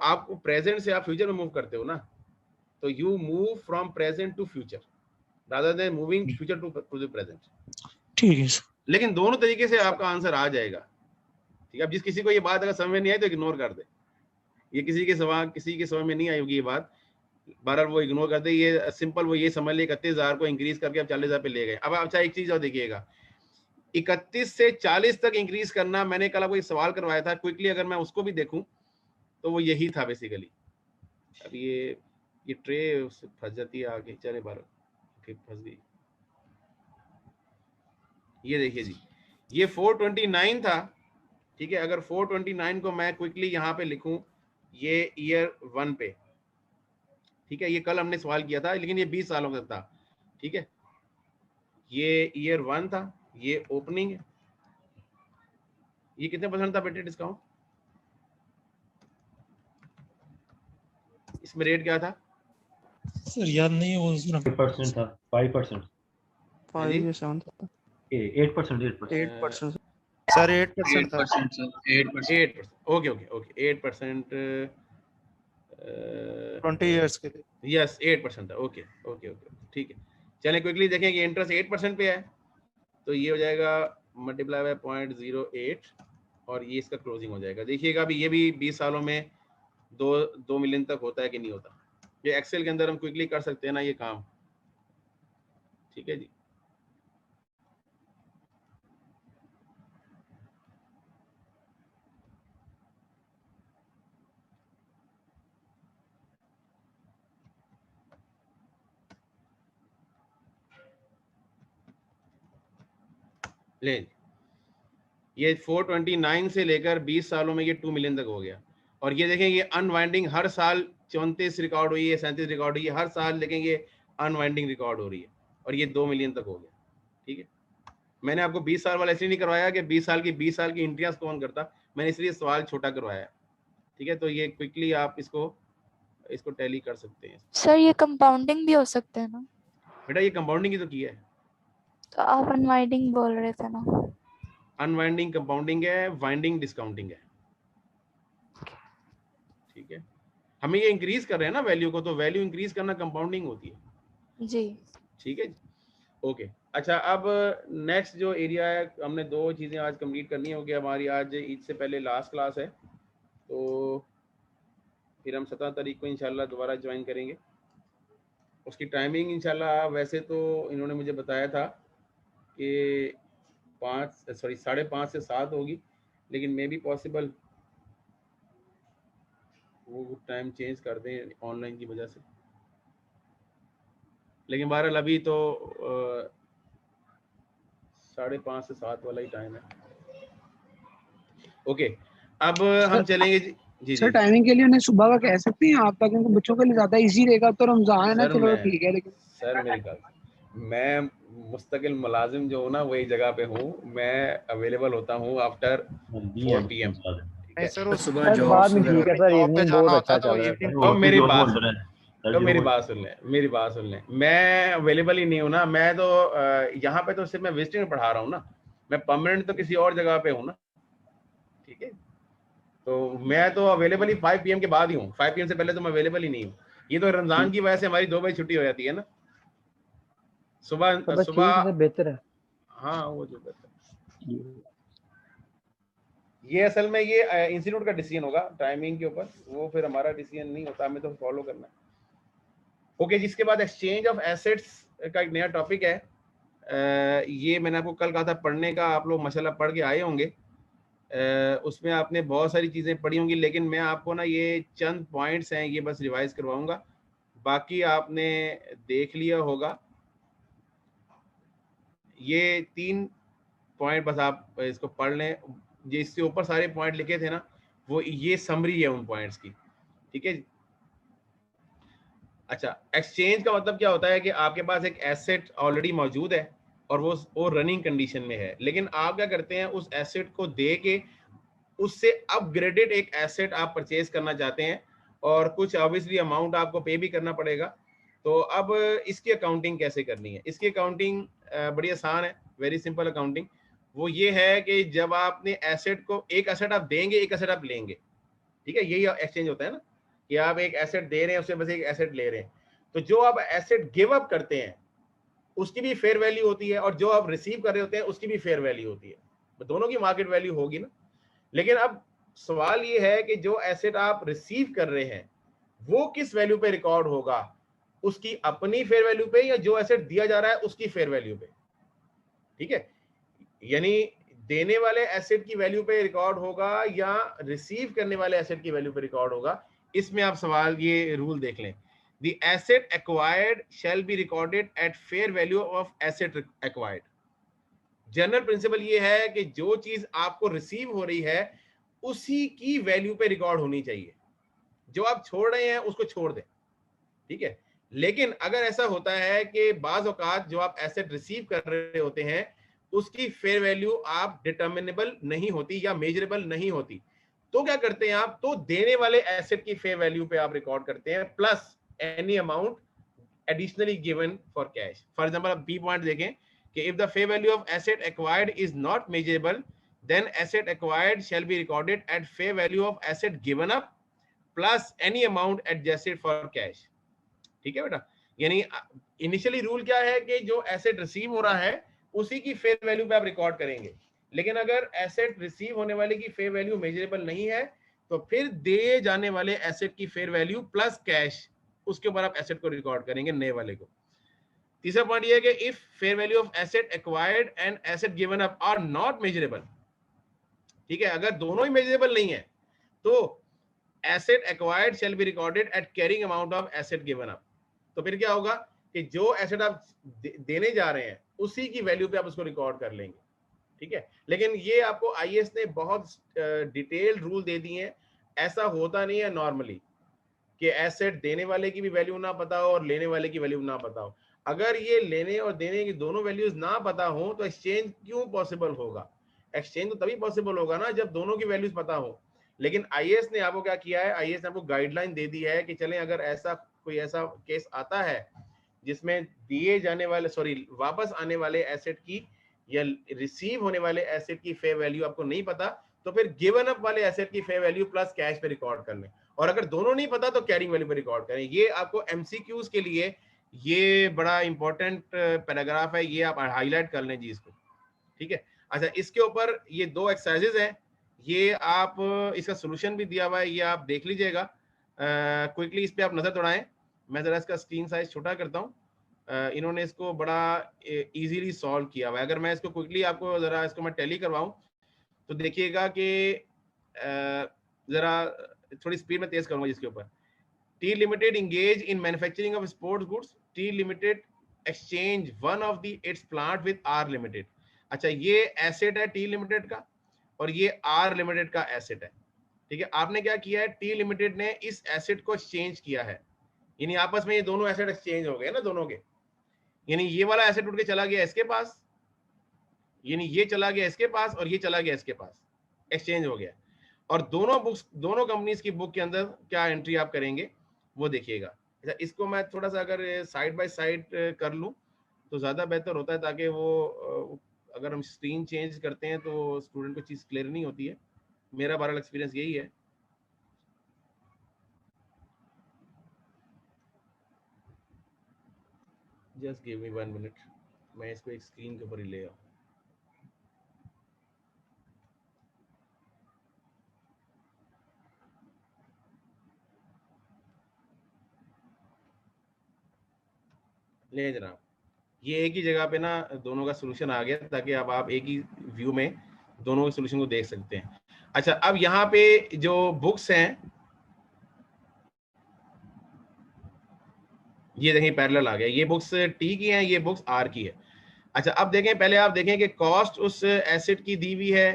आप प्रेजेंट से आप फ्यूचर में मूव करते हो ना, तो you move from present to future rather than moving future to the present. ठीक है, लेकिन दोनों तरीके से आपका आंसर आ जाएगा। ठीक है, अब जिस किसी को ये बात अगर समझ में नहीं आई तो इग्नोर कर दे, ये किसी के समझ में नहीं आई होगी ये बात, बहरहाल वो इग्नोर कर दे। ये सिंपल वो ये समझ ले 31,000 को इंक्रीज करके अब 40,000 पे ले गए। अब अच्छा एक चीज और देखिएगा, 31 से 40 तक इंक्रीज करना, मैंने कल आपको एक सवाल करवाया था क्विकली, अगर मैं उसको भी देखूं तो वो यही था बेसिकली। अब ये ट्रे फंस जाती है आगे, चले बार फंस गई। ये देखिए जी, ये 429 था ठीक है, अगर 429 को मैं क्विकली यहाँ पे लिखूं ये ईयर 1 पे, ठीक है, ये कल हमने सवाल किया था लेकिन ये 20 सालों का था, ठीक है, ये ईयर 1 था, ये ओपनिंग है, ये कितने % था बेटे डिस्काउंट, इसमें रेट क्या था सर याद नहीं है वो 5% था, 5%, 5 या 7 था 8%, सर 8% था 8%, ओके ओके ओके 8% 20 इयर्स के लिए, यस 8% था, ओके ओके ओके ठीक है। चलें क्विकली देखें कि इंटरेस्ट 8% पे है, तो ये हो जाएगा मल्टीप्लाई बाय 0.08 और ये इसका क्लोजिंग हो जाएगा। देखिएगा अभी ये भी 20 सालों में 2 मिलियन तक होता है कि नहीं होता, ये एक्सेल के अंदर हम क्विकली कर सकते हैं ना ये काम, ठीक है जी। ले ये 429 से लेकर 20 सालों में ये 2 मिलियन तक हो गया, और ये देखें ये अनवाइंडिंग हर साल 34 रिकॉर्ड हुई है, 37 रिकॉर्ड हुई है, हर साल देखेंगे अनवाइंडिंग रिकॉर्ड हो रही है और ये 2 मिलियन तक हो गया, ठीक है। मैंने आपको 20 साल वाला इसलिए नहीं करवाया कि 20 साल की एंट्रियां कौन करता, मैंने इसलिए सवाल छोटा करवाया, ठीक है। तो ये क्विकली आप इसको टैली कर सकते हैं। सर ये कंपाउंडिंग भी हो सकते हैं ना? बेटा ये कंपाउंडिंग ही तो किया है, तो आप अनवाइंडिंग बोल रहे थे ना? अनवाइंडिंग कंपाउंडिंग है, वाइंडिंग डिस्काउंटिंग है, ठीक है। हमें ये इंक्रीज कर रहे हैं ना वैल्यू को, तो वैल्यू इंक्रीज करना कंपाउंडिंग होती है जी, ठीक है, ओके। अच्छा अब नेक्स्ट जो एरिया है, हमने 2 चीज़ें आज कंप्लीट करनी होगी, हमारी आज ईद से पहले लास्ट क्लास है, तो फिर हम 17 तारीख को इंशाल्लाह दोबारा ज्वाइन करेंगे। उसकी टाइमिंग इंशाल्लाह वैसे तो इन्होंने मुझे बताया था कि 5:30 से 7 होगी, लेकिन मे बी पॉसिबल वो टाइम चेंज कर दें ऑनलाइन की वजह से, लेकिन बहरहाल अभी तो 5:30 से 7 वाला ही टाइम है, ओके। अब हम चलेंगे जी सर टाइमिंग के लिए उन्हें सुबह का कह सकते हैं आप, ताकि उनको बच्चों के लिए ज्यादा इजी रहेगा। तो रमजान है ना, चलो ठीक है, लेकिन सर मेरी बात, मैं मुस्तकिल मुलाजिम जो हूँ ना वही जगह पे हूँ, मैं अवेलेबल होता हूँ आफ्टर 4 PM। सर वो सुबह बाद में ठीक है सर, इवनिंग बहुत अच्छा चल रहा है। तो मेरी बात सुन लें, मैं अवेलेबल ही नहीं हूँ ना, मैं तो यहाँ पे तो सिर्फ मैं विजिटिंग में पढ़ा रहा हूँ ना, मैं परमानेंट तो किसी और जगह पे हूँ ना, ठीक है। तो मैं तो अवेलेबल ही 5 PM के बाद ही हूँ, 5 PM से पहले तो मैं अवेलेबल ही नहीं हूँ। ये तो रमजान की वजह से हमारी 2 बजे छुट्टी हो जाती है ना, सुबह बेहतर है। हाँ वो जो बेहतर, ये असल में ये इंस्टीट्यूट का डिसीजन होगा टाइमिंग के ऊपर, वो फिर हमारा डिसीजन नहीं होता, हमें तो फॉलो करना है, ओके। जिसके बाद एक्सचेंज ऑफ एसेट्स का एक नया टॉपिक है, ये मैंने आपको कल कहा था पढ़ने का, आप लोग माशाल्लाह पढ़ के आए होंगे, उसमें आपने बहुत सारी चीज़ें पढ़ी होंगी, लेकिन मैं आपको ना ये चंद पॉइंट्स हैं ये बस रिवाइज करवाऊंगा, बाकी आपने देख लिया होगा। ये 3 पॉइंट बस आप इसको पढ़ लें, जो इससे ऊपर सारे पॉइंट लिखे थे ना, वो ये समरी है उन पॉइंट्स की, ठीक है। अच्छा, एक्सचेंज का मतलब क्या होता है कि आपके पास एक एसेट ऑलरेडी मौजूद है और वो रनिंग कंडीशन में है, लेकिन आप क्या करते हैं उस एसेट को दे के उससे अपग्रेडेड एक एसेट आप परचेज करना चाहते हैं, और कुछ ऑब्वियसली अमाउंट आपको पे भी करना पड़ेगा। तो अब इसकी अकाउंटिंग कैसे करनी है? इसकी अकाउंटिंग बड़ी आसान है, वेरी सिंपल अकाउंटिंग। वो ये है कि जब आपने एसेट को, एक एसेट आप देंगे, एक एसेट आप लेंगे, ठीक है, यही एक्सचेंज होता है ना, कि आप एक एसेट दे रहे हैं, उससे बस एक एसेट ले रहे हैं। तो जो आप एसेट गिव अप करते हैं उसकी भी फेयर वैल्यू होती है, और जो आप रिसीव कर रहे होते हैं उसकी भी फेयर वैल्यू होती है, दोनों की मार्केट वैल्यू होगी ना। लेकिन अब सवाल ये है कि जो एसेट आप रिसीव कर रहे हैं वो किस वैल्यू पे रिकॉर्ड होगा, उसकी अपनी फेयर वैल्यू पे या जो एसेट दिया जा रहा है उसकी फेयर वैल्यू पे, ठीक है। यानी देने वाले एसेट की वैल्यू पे रिकॉर्ड होगा या रिसीव करने वाले एसेट की वैल्यू पे रिकॉर्ड होगा। इसमें आप सवाल ये रूल देख लें, The asset acquired shall be recorded at fair value of asset acquired। General principle ये है कि जो चीज आपको रिसीव हो रही है उसी की वैल्यू पे रिकॉर्ड होनी चाहिए, जो आप छोड़ रहे हैं उसको छोड़ दें, ठीक है। लेकिन अगर ऐसा होता है कि बाज औकात जो आप एसेट रिसीव कर रहे होते हैं उसकी फेयर वैल्यू आप डिटर्मिनेबल नहीं होती या मेजरेबल नहीं होती, तो क्या करते हैं आप, तो देने वाले एसेट की फेयर वैल्यू पे आप रिकॉर्ड करते हैं plus any amount additionally given for cash. For example आप बी पॉइंट देखें कि if the fair value of asset acquired is not measurable then asset acquired shall be recorded at fair value of asset given up plus any amount adjusted for cash। ठीक है बेटा, यानी initially rule क्या है कि जो asset receive हो रहा है उसी की फेयर वैल्यू पे आप रिकॉर्ड करेंगे, लेकिन अगर एसेट रिसीव होने वाले की फेयर वैल्यू मेजरेबल नहीं है तो फिर दिए जाने वाले एसेट की फेयर वैल्यू प्लस कैश, उसके ऊपर आप एसेट को रिकॉर्ड करेंगे नए वाले को। तीसरा पॉइंट ये है कि if fair value of asset acquired and asset given up are not measurable, ठीक है, अगर दोनों ही मेजरेबल नहीं है तो asset acquired shall be recorded at carrying amount of asset given up. तो फिर क्या होगा कि जो एसेट आप देने जा रहे हैं उसी की वैल्यू पे आप उसको रिकॉर्ड कर लेंगे, ठीक है। लेकिन ये आपको आईएएस ने बहुत डिटेल्ड रूल दे दिए हैं, ऐसा होता नहीं है नॉर्मली कि एसेट देने वाले की भी वैल्यू ना पता हो और लेने वाले की वैल्यू ना पता हो। अगर ये लेने और देने की दोनों वैल्यूज ना पता हो तो एक्सचेंज क्यों पॉसिबल होगा? एक्सचेंज तो तभी पॉसिबल होगा ना जब दोनों की वैल्यूज पता हो। लेकिन आईएएस ने आपको क्या किया है, आईएएस ने आपको गाइडलाइन दे दी है कि चलें अगर ऐसा कोई ऐसा केस आता है जिसमें दिए जाने वाले वापस आने वाले एसेट की या रिसीव होने वाले एसेट की फेयर वैल्यू आपको नहीं पता, तो फिर गिवन अप वाले एसेट की फेयर वैल्यू प्लस कैश पे रिकॉर्ड कर लें, और अगर दोनों नहीं पता तो कैरिंग वैल्यू पे रिकॉर्ड करें। ये आपको एमसीक्यूज के लिए ये बड़ा इंपॉर्टेंट पैराग्राफ है, ये आप हाईलाइट कर लें जी इसको, ठीक है। अच्छा, इसके ऊपर ये 2 एक्सरसाइजेज हैं, ये आप इसका सोल्यूशन भी दिया हुआ है, ये आप देख लीजिएगा क्विकली, इस पे आप नजर दौड़ाएं। मैं जरा इसका स्क्रीन साइज छोटा करता हूँ, इन्होंने इसको बड़ा इजीली सॉल्व किया हुआ है। अगर मैं इसको क्विकली आपको जरा इसको मैं टैली करवाऊं तो देखिएगा कि जरा थोड़ी स्पीड में तेज करूंगा जिसके ऊपर। T limited engaged in manufacturing of sports goods, T limited exchange one of the its plant with R limited. अच्छा, ये एसेट है टी लिमिटेड का और ये आर लिमिटेड का एसेट है, ठीक है। आपने क्या किया है, टी लिमिटेड ने इस एसेट को एक्सचेंज किया है, यानी आपस में ये दोनों एसेट एक्सचेंज हो गए ना दोनों के, यानी ये वाला एसेट उठ के चला गया इसके पास, यानी ये चला गया इसके पास और ये चला गया इसके पास, एक्सचेंज हो गया। और दोनों कंपनीज की बुक के अंदर क्या एंट्री आप करेंगे वो देखिएगा। अच्छा, इसको मैं थोड़ा सा अगर साइड बाय साइड कर लूं तो ज्यादा बेहतर होता है, ताकि वो अगर हम स्क्रीन चेंज करते हैं तो स्टूडेंट को चीज क्लियर नहीं होती है। मेरा बहरहाल एक्सपीरियंस यही है। जस्ट गिव मी 1 मिनट, मैं इसको एक स्क्रीन के ऊपर ही ले आऊं। ले जनाब, ये एक ही जगह पे ना दोनों का सॉल्यूशन आ गया, ताकि अब आप एक ही व्यू में दोनों के सॉल्यूशन को देख सकते हैं। अच्छा, अब यहाँ पे जो बुक्स हैं ये देखें पैरेलल आ गया, ये बुक्स टी की हैं, ये बुक्स आर की है। अच्छा, अब देखें, पहले आप देखें कि कॉस्ट उस एसेट की दी हुई है,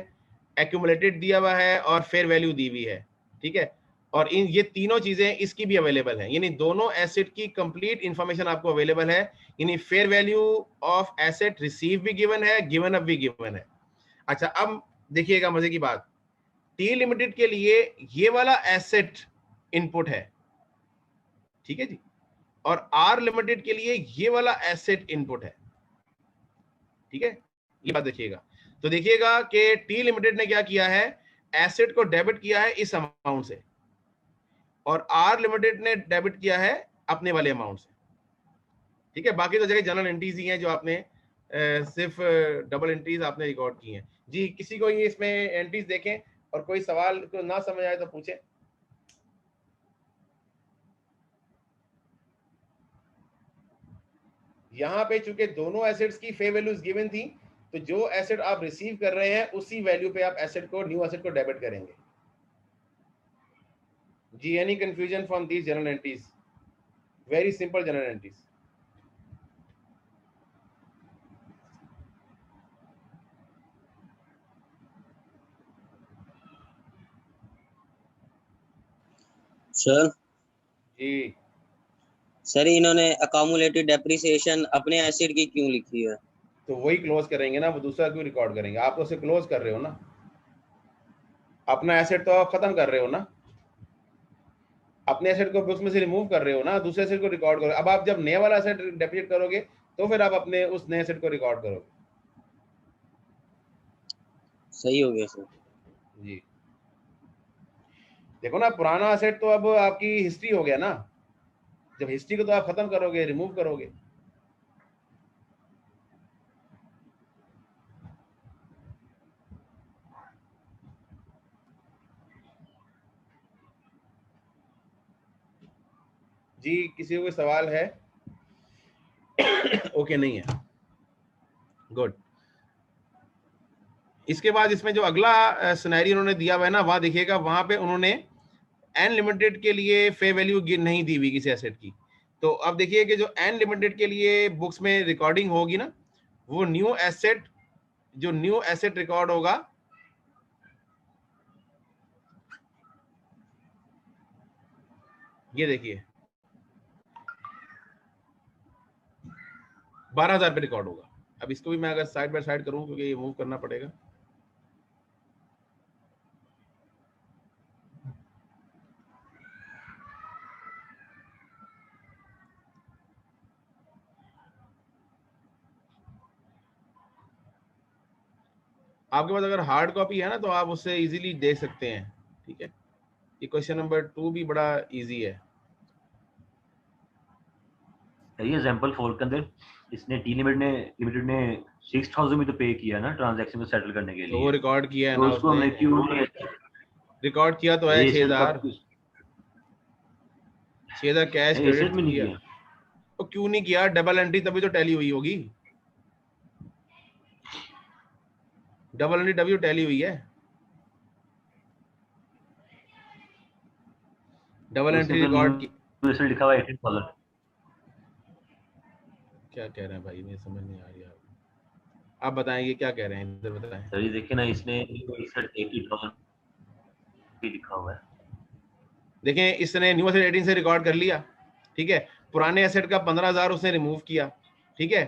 एक्यूमुलेटेड दिया हुआ है और फेयर वैल्यू दी हुई है, ठीक है। और इन ये तीनों चीजें इसकी भी अवेलेबल है, यानी दोनों एसेट की कंप्लीट इंफॉर्मेशन आपको अवेलेबल है, यानी fair value of asset receive भी गिवन है, गिवन अप भी गिवन है। अच्छा, अब देखिएगा मजे की बात, टी लिमिटेड के लिए ये वाला एसेट इनपुट है, ठीक है जी, और आर लिमिटेड के लिए ये वाला एसेट इनपुट है, ठीक है। ये बात देखिएगा, तो देखिएगा कि टी लिमिटेड ने क्या किया है, एसेट को डेबिट किया है इस अमाउंट से, और आर लिमिटेड ने डेबिट किया है अपने वाले अमाउंट से, ठीक है। बाकी तो जगह जनरल एंट्रीज ही हैं जो आपने सिर्फ डबल एंट्रीज आपने रिकॉर्ड की हैं जी। किसी को ये इसमें एंट्रीज देखें और कोई सवाल को ना समझ आए तो पूछें। यहाँ पे चूंकि दोनों एसेट्स की फेयर वैल्यूज गिवन थी, तो जो एसेट आप रिसीव कर रहे हैं उसी वैल्यू पे आप एसेट को, न्यू एसेट को डेबिट करेंगे जी। Any confusion from these journal entries? Very simple journal entries. Sir जी सर इन्होंने अकामुलेटेड डेप्रिसिएशन अपने एसिड की क्यों लिखी है? तो वही क्लोज करेंगे ना, वो दूसरा क्यों रिकॉर्ड करेंगे? आप तो उसे क्लोज कर रहे हो ना, अपना एसेट तो आप खत्म कर रहे हो ना, अपने एसेट को बुक्स में से रिमूव कर रहे हो ना, दूसरे एसेट को रिकॉर्ड करो। अब आप जब नया वाला एसेट डेप्रिसिएट करोगे तो फिर आप अपने उस नए एसेट को रिकॉर्ड करोगे। सही हो गया सर। जी देखो ना, पुराना एसेट तो अब आपकी हिस्ट्री हो गया ना, जब हिस्ट्री को तो आप खत्म करोगे, रिमूव करोगे। जी किसी को कोई सवाल है? ओके नहीं है, गुड। इसके बाद इसमें जो अगला सिनेरियो उन्होंने दिया हुआ है ना, वहां देखिएगा, वहां पे उन्होंने एन लिमिटेड के लिए फेयर वैल्यू नहीं दी हुई किसी एसेट की। तो अब देखिए कि जो एन लिमिटेड के लिए बुक्स में रिकॉर्डिंग होगी ना, वो न्यू एसेट, जो न्यू एसेट रिकॉर्ड होगा, ये देखिए 12,000 पे रिकॉर्ड होगा। अब इसको भी मैं अगर साइड बाय साइड करूं, क्योंकि ये मूव करना पड़ेगा, आपके पास अगर हार्ड कॉपी है ना तो आप उससे इजीली देख सकते हैं। ठीक है, ये क्वेश्चन नंबर 2 भी बड़ा इजी है। ये एग्जांपल 4 के अंदर इसने टी लिमिटेड ने 6000 में तो पे किया ना ट्रांजैक्शन को सेटल करने के लिए, तो वो रिकॉर्ड किया है तो ना उसको हमने क्यों रिकॉर्ड किया तो है 6000 कैश क्रेडिट में नहीं किया। तो क्यों नहीं किया? डबल एंट्री तभी तो टैली हुई होगी, डबल एंट्री तभी तो टैली हुई है, डबल एंट्री रिकॉर्ड की। रिजल्ट लिखा हुआ 18000। क्या कह रहे हैं भाई, मुझे समझ नहीं आ रही। आप बताएंगे क्या कह रहे हैं, इधर बताएं। सर ये देखिए ना, इसने 80,000 भी लिखा हुआ है। देखें, इसने न्यू एसेट 18 से रिकॉर्ड कर लिया, ठीक है, पुराने एसेट का 15,000 उसने रिमूव किया, ठीक है,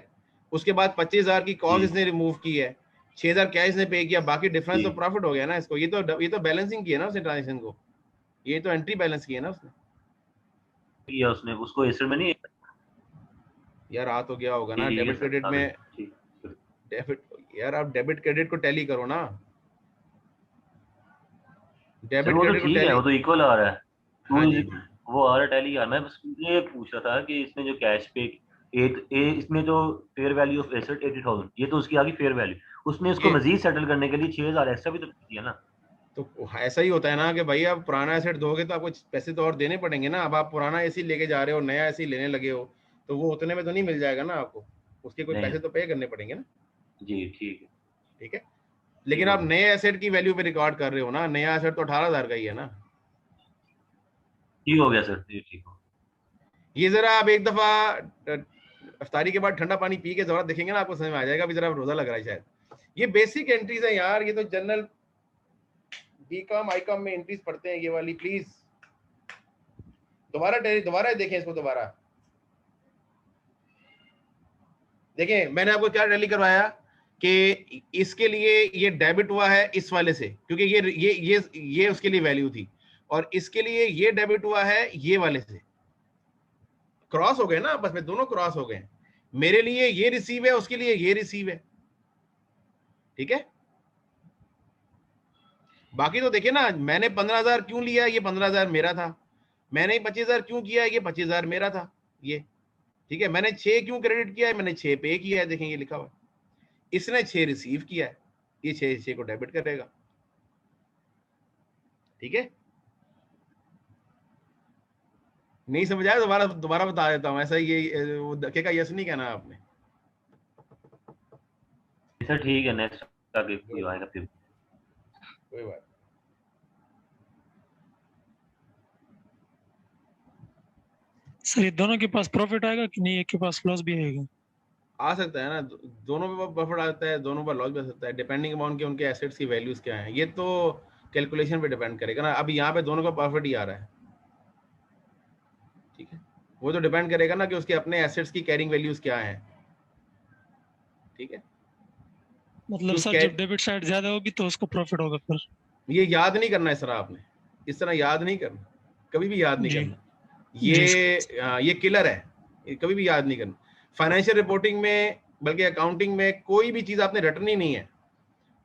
उसके बाद 25,000 की कॉस्ट इसने रिमूव की है, 6,000 कैश ने पे किया, बाकी डिफरेंस तो प्रॉफिट हो गया ना इसको। ये तो बैलेंसिंग की है ना उसने ट्रांजेक्शन को, ये तो एंट्री बैलेंस की है ना उसने। या उसने उसको एसेट में नहीं यार आ तो गया होगा ना डेबिट क्रेडिट में, डेबिट, यार आप डेबिट क्रेडिट को टैली करो ना, डेबिट क्रेडिट को टैली, वो तो इक्वल आ रहा है। हाँ जी, वो आ रहा टैली यार। मैं बस ये पूछ रहा था कि इसमें जो कैश पे इसमें जो फेयर वैल्यू ऑफ एसेट 80,000, ये तो उसकी आ गई फेयर वैल्यू, उसने इसको मजीद सेटल करने के लिए 6,000 एक्स्ट्रा भी तो दिया ना। तो ऐसा ही होता है ना कि भाई आप पुराना एसेट दोगे तो आपको पैसे तो और देने पड़ेंगे ना। अब आप पुराना एसी लेके जा रहे हो, नया एसी लेने लगे हो, तो वो उतने में तो नहीं मिल जाएगा ना आपको, उसके कोई पैसे तो पे करने पड़ेंगे ना। जी ठीक है, ठीक है, लेकिन आप नए एसेट की वैल्यू पे रिकॉर्ड कर रहे हो ना, नया एसेट तो 18,000 का ही है ना। ठीक हो गया सर, ठीक हो। ये जरा आप एक दफा अफ्तारी के बाद ठंडा पानी पी के जरा देखेंगे ना, आपको समझ में आ जाएगा। अभी जरा रोजा लग रहा है शायद। ये बेसिक एंट्रीज है यार, ये तो जनरल बीकॉम आईकॉम में एंट्रीज पढ़ते हैं ये वाली। प्लीज दोबारा देखें इसको, दोबारा देखें। मैंने आपको क्या टैली करवाया कि इसके लिए ये डेबिट हुआ है इस वाले से, क्योंकि ये उसके लिए वैल्यू थी, और इसके लिए ये डेबिट हुआ है ये वाले से। क्रॉस हो गए ना आपस में, दोनों क्रॉस हो गए। मेरे लिए ये रिसीव है, उसके लिए ये रिसीव है, ठीक है। बाकी तो देखिए ना, मैंने 15,000 क्यों लिया, ये 15,000 मेरा था। मैंने 25,000 क्यों किया, ये 25,000 मेरा था, ये ठीक है। मैंने 6 क्यों क्रेडिट किया है, मैंने 6 पे किया है, देखें ये लिखा हुआ है। इसने 6 रिसीव किया है, ये 6 को डेबिट करेगा, ठीक है। नहीं समझ आया, दोबारा बता देता हूं। ऐसा ये वो देखेगा, यस नहीं कहना आपने। सर ठीक है, नेक्स्ट आगे कोई आएगा फिर, कोई बात। सर ये दोनों के पास प्रॉफिट आएगा कि नहीं, एक के पास लॉस भी आएगा? आ सकता है ना, दोनों पे प्रॉफिट आ सकता है, दोनों पर लॉस भी आ सकता है, डिपेंडिंग अपॉन के उनके एसेट्स की वैल्यूज क्या हैं। ये तो कैलकुलेशन पे डिपेंड करेगा ना। अभी यहाँ पे दोनों का प्रॉफिट ही आ रहा है, ठीक है, वो तो डिपेंड करेगा ना कि उसके अपने एसेट्स की कैरिंग वैल्यूज क्या हैं। ठीक है, मतलब सर जब डेबिट साइड ज्यादा होगी तो उसको प्रॉफिट होगा फिर। ये याद नहीं करना इस तरह, आपने इस तरह याद नहीं करना, कभी भी याद नहीं करना, ये किलर है, ये कभी भी याद नहीं करना। फाइनेंशियल रिपोर्टिंग में बल्कि अकाउंटिंग में कोई भी चीज आपने रटनी नहीं है,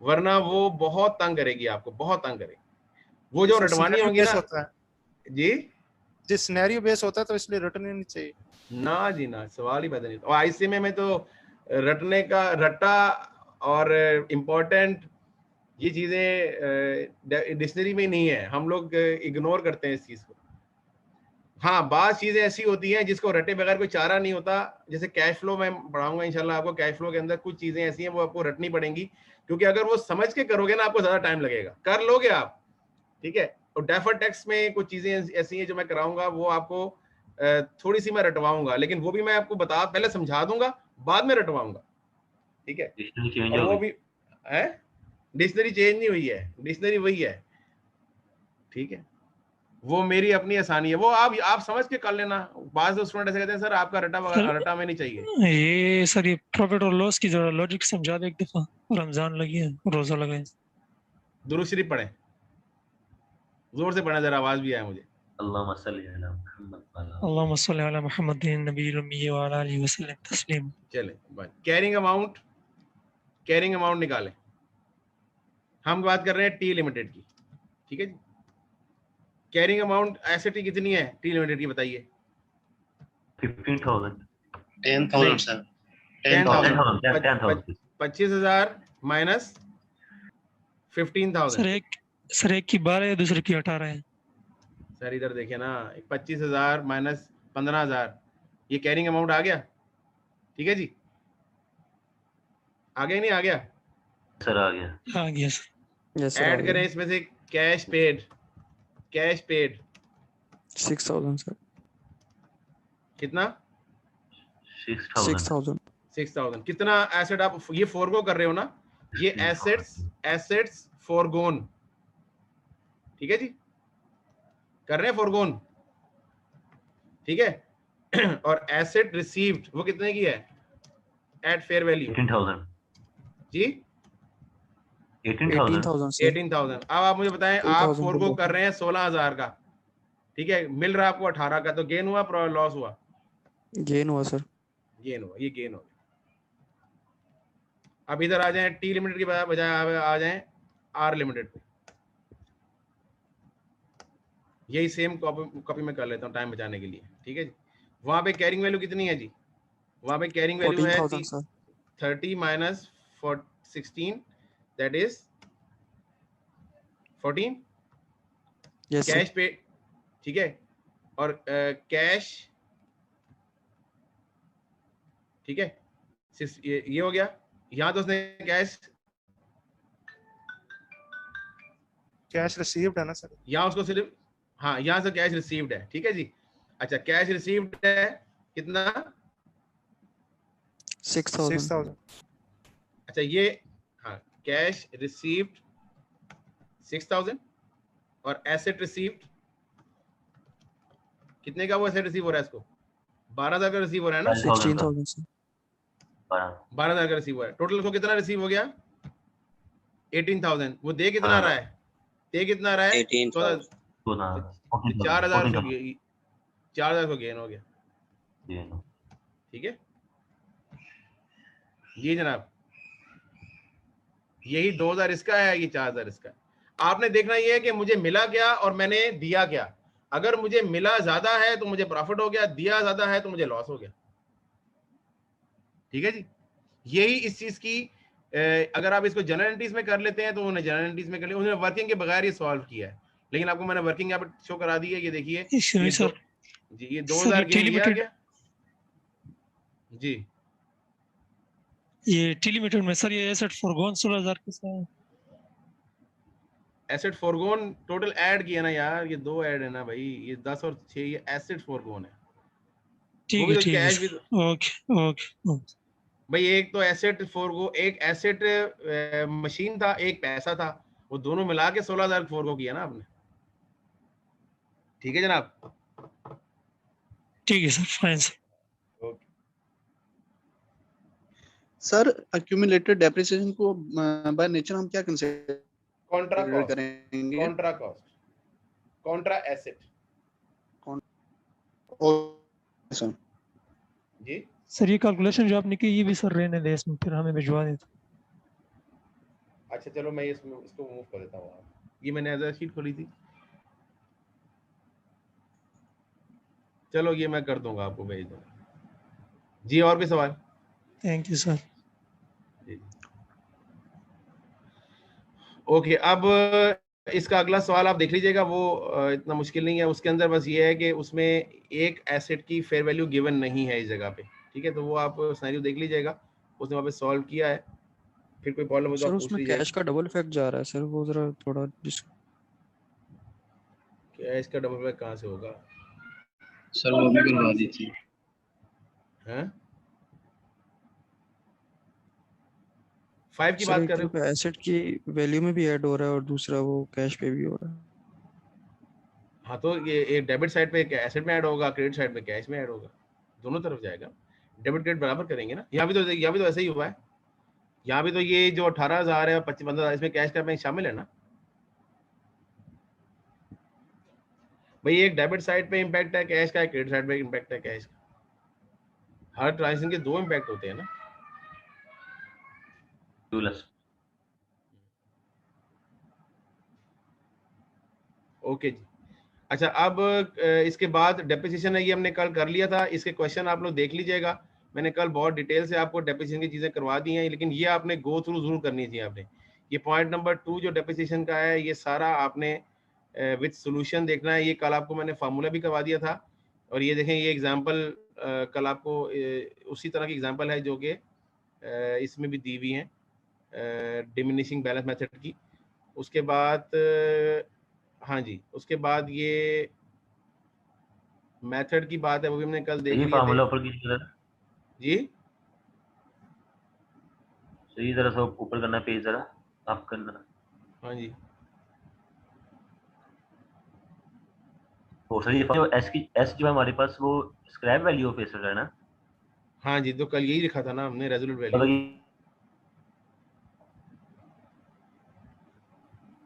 वरना वो बहुत तंग करेगी आपको, बहुत तंग करेगी। वो जो रटवानी होगी ना होता है जी, जिस सिनेरियो बेस होता है तो इसलिए रटने नहीं चाहिए ना जी ना, सवाल ही पैदा नहीं। और आईसीएमए में तो रटने का रट्टा और इम्पोर्टेंट ये चीजें डिक्शनरी में नहीं है, हम लोग इग्नोर करते हैं इस चीज को। हाँ, बात चीजें ऐसी होती हैं जिसको रटे बगैर कोई चारा नहीं होता। जैसे कैश फ्लो मैं पढ़ाऊंगा इंशाल्लाह आपको, कैश फ्लो के अंदर कुछ चीजें ऐसी हैं वो आपको रटनी पड़ेंगी, क्योंकि अगर वो समझ के करोगे ना आपको ज्यादा टाइम लगेगा, कर लोगे आप, ठीक है। और डेफर्ड टैक्स में कुछ चीजें ऐसी हैं जो मैं कराऊंगा, वो आपको थोड़ी सी मैं रटवाऊंगा, लेकिन वो भी मैं आपको पहले समझा दूंगा, बाद में रटवाऊंगा, ठीक है। और वो भी है, डिक्शनरी चेंज नहीं हुई है, डिक्शनरी वही है, ठीक है। वो मेरी अपनी आसानी है, वो आप समझ के कर लेना। बाद स्टूडेंट ऐसे कहते हैं सर आपका रटा में नहीं चाहिए। ये सर ये प्रॉफिट और लॉस की जरा लॉजिक समझा दे एक दफा, रमजान लगी है, रोजा लगा है। दुरूद शरीफ पढ़े, जोर से पढ़े, जरा आवाज भी आए मुझे। अल्लाहुम्मा सल्ली अला मुहम्मद अल्लाहुम्मा सल्ली अला मुहम्मदिन नबील उम्मी व अला आलिहि वसल्लम तस्लीम। चले बात कैरिंग अमाउंट निकालें। हम बात कर रहे हैं टी लिमिटेड की, ठीक है जी। कैरिंग अमाउंट एसेट की कितनी है टी लिमिटेड की, बताइए। 15,000 10,000 सर, 10,000 25,000 माइनस 15,000। सर एक की 12 है, दूसरे की 18 है। सर इधर देखिए ना, 25,000 माइनस 15,000, ये कैरिंग अमाउंट आ गया, ठीक है जी। आ गया नहीं आ गया सर? आ गया सर। ऐड करें इसमें से कैश पेड 6,000 सर। कितना? 6,000। कितना एसेट आप ये फोरगो कर रहे हो ना, ये एसेट्स फोरगोन, ठीक है जी, कर रहे हैं फोरगोन, ठीक है। और एसेट रिसीव्ड वो कितने की है एट फेयर वैल्यू? 18,000 जी, 18,000। अब आप मुझे बताएं, आप फोरगो कर रहे हैं 16,000 का, ठीक है, मिल रहा है आपको 18 का, तो गेन हुआ लॉस हुआ? गेन हुआ सर, गेन हुआ, ये गेन हो गया। अब इधर आ जाएं, टी लिमिटेड की बजाय आ जाएं आर लिमिटेड पे। यही सेम कॉपी में कर लेता हूँ टाइम बचाने के लिए, ठीक है जी। वहां पे कैरिंग वैल्यू कितनी है जी? वहां पे कैरिंग वैल्यू है 30 माइनस 16, दैट इज 14 कैश पे, ठीक है। और कैश, ठीक है, ये हो गया। यहाँ तो उसने कैश रिसीव्ड है ना सर, यहाँ उसको सिर्फ, हाँ यहाँ से कैश रिसीव्ड है, ठीक है जी। अच्छा, कैश रिसीव्ड है कितना? 6,000। अच्छा ये, हाँ, कैश रिसीव्ड 6,000 और एसेट रिसीव्ड कितने का? वो एसेट रिसीव हो रहा है इसको 12,000 का रिसीव हो रहा है ना? 16,000 12,000 का रिसीव हो रहा है। टोटल उसको कितना रिसीव हो गया? 18,000। वो दे कितना रहा है? दे कितना रहा है? 4,000 को गेन हो गया, ठीक है। ये जनाब, यही 2,000 इसका है, ये 4,000 इसका है। आपने देखना ये है कि मुझे मिला क्या और मैंने दिया क्या। अगर मुझे मिला ज्यादा है तो मुझे प्रॉफिट हो गया, दिया ज्यादा है तो मुझे लॉस हो गया, ठीक है जी। यही इस चीज की, अगर आप इसको जनरल एंट्रीज में कर लेते हैं तो उन्हें जनरल एंट्रीज में कर लिया, उन्होंने वर्किंग के बगैर ये सॉल्व किया है। लेकिन आपको मैंने वर्किंग यहाँ पर शो करा दी है, ये देखिए जी, ये 2,000 गेन लिया गया जी। ये टी लिमिटेड में सर ये एसेट फोरगोन 16,000 किसका है? एसेट फोरगोन टोटल ऐड किया ना यार, ये 2 ऐड है ना भाई, ये 10 और 6, ये एसेट फोरगोन है। ठीक है, ठीक है, ओके भाई। एक तो एसेट फोरगो, एक एसेट मशीन था, एक पैसा था, वो दोनों मिला के 16,000 फोरगो किया ना आपने, ठीक है जनाब। ठीक है sir, fine sir. Okay sir accumulated depreciation को बाय नेचर हम क्या कंसीडर कॉन्ट्रा कॉस्ट, करेंगे? Contra cost, contra asset. Sir जी सर ये कैलकुलेशन जो आपने की ये भी सर रहने दे, इसमें फिर हमें भिजवा देते। अच्छा चलो मैं इसको मूव कर देता हूँ। ये मैंने एज शीट खोली थी, चलो ये मैं कर दूंगा, आपको भेज दूंगा। जी और भी सवाल? Thank you sir. ओके अब इसका अगला सवाल आप देख लीजिएगा, वो इतना मुश्किल नहीं है। उसके अंदर बस ये है कि उसमें एक एसेट की फेयर वैल्यू गिवन नहीं है इस जगह पे, ठीक है। तो वो आप सिनेरियो देख लीजिएगा, उसने वहाँ पे सॉल्व किया है। फिर कोई प्रॉब्लम हो तो सर आप पूछ उसमें लीजिएगा। कैश का डबल इफेक्ट जा रहा है सर, वो जरा थोड़ा कैश का डबल इफेक्ट कहाँ से होगा सर? वो भी करवा दीजिए। हैं 5 की बात कर रहे हो? एसेट की वैल्यू में भी ऐड हो रहा है और दूसरा वो कैश पे भी हो रहा है। हाँ तो ये डेबिट साइड पे एसेट में ऐड होगा, क्रेडिट साइड पे कैश में ऐड होगा, दोनों तरफ जाएगा। डेबिट क्रेडिट बराबर करेंगे ना। यहाँ भी तो ऐसा ही हुआ है। यहाँ भी तो ये जो 18,000 है 25-15,000 इसमें कैश का बैंक शामिल है ना भाई। एक डेबिट साइड पे इम्पैक्ट है कैश का, क्रेडिट साइड पे इम्पैक्ट है कैश का। हर ट्रांजेक्शन के 2 इम्पैक्ट होते हैं ना। ओके जी। अच्छा अब इसके बाद डेप्रिसिएशन है, ये हमने कल कर लिया था। इसके क्वेश्चन आप लोग देख लीजिएगा, मैंने कल बहुत डिटेल से आपको डेप्रिसिएशन की चीजें करवा दी हैं, लेकिन ये आपने गो थ्रू जरूर करनी थी आपने। ये पॉइंट नंबर 2 जो डेप्रिसिएशन का है, ये सारा आपने विद सॉल्यूशन देखना है। ये कल आपको मैंने फार्मूला भी करवा दिया था। और ये देखें, ये एग्जांपल कल आपको उसी तरह की एग्जांपल है जो कि इसमें भी दी हुई हैं डिमिनिशिंग बैलेंस मेथड की। उसके बाद हाँ जी, उसके बाद ये मेथड की बात है, वो भी हमने कल देख लिया फार्मूला ऊपर की तरफ जी। सही तरह से ऊपर करना पेज जरा आप करना। हाँ जी हो सही। जो एस जो हमारे पास वो स्क्रैप वैल्यू ऑफ एसेट है ना। हाँ जी, तो कल यही लिखा था ना हमने, रेजोल्यूट वैल्यू।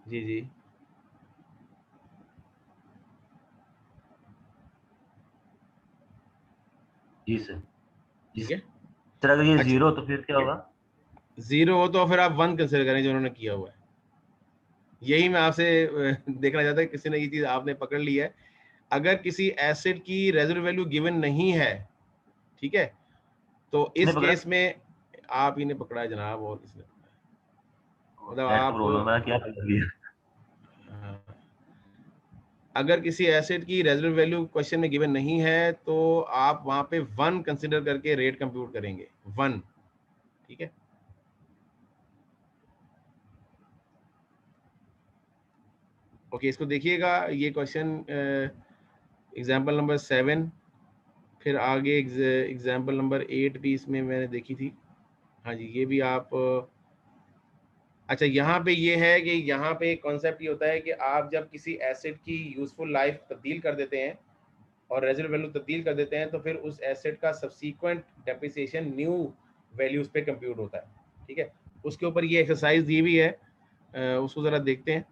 जी जी जी सर। ठीक है सर अगर ये 0 तो फिर क्या होगा? 0 हो तो फिर आप 1 कंसिडर करें जो उन्होंने किया हुआ है। यही मैं आपसे देखना चाहता हूँ, किसी ने ये चीज आपने पकड़ ली है। अगर किसी एसेट की रेजोल्यूट वैल्यू गिवन नहीं है, ठीक है, तो इस केस में आप ही ने पकड़ा है जनाब, और किसने मतलब आप क्या कर लिया? अगर किसी एसेट की रेजोल्यूट वैल्यू क्वेश्चन में गिवन नहीं है तो आप वहां पे 1 कंसीडर करके रेट कंप्यूट करेंगे, 1। ठीक है, ओके इसको देखिएगा। ये क्वेश्चन एग्जांपल नंबर 7, फिर आगे एग्जांपल नंबर 8 भी इसमें मैंने देखी थी। हाँ जी, ये भी आप अच्छा यहाँ पे ये है कि यहाँ पे कॉन्सेप्ट ये होता है कि आप जब किसी एसेट की यूजफुल लाइफ तब्दील कर देते हैं और रेजोल्यूट वैल्यू तब्दील कर देते हैं, तो फिर उस एसेट का सब्सीक्वेंट डेप्रिसिएशन न्यू वैल्यूज पे कंप्यूट होता है। ठीक है, उसके ऊपर ये एक्सरसाइज दी हुई है, उसको ज़रा देखते हैं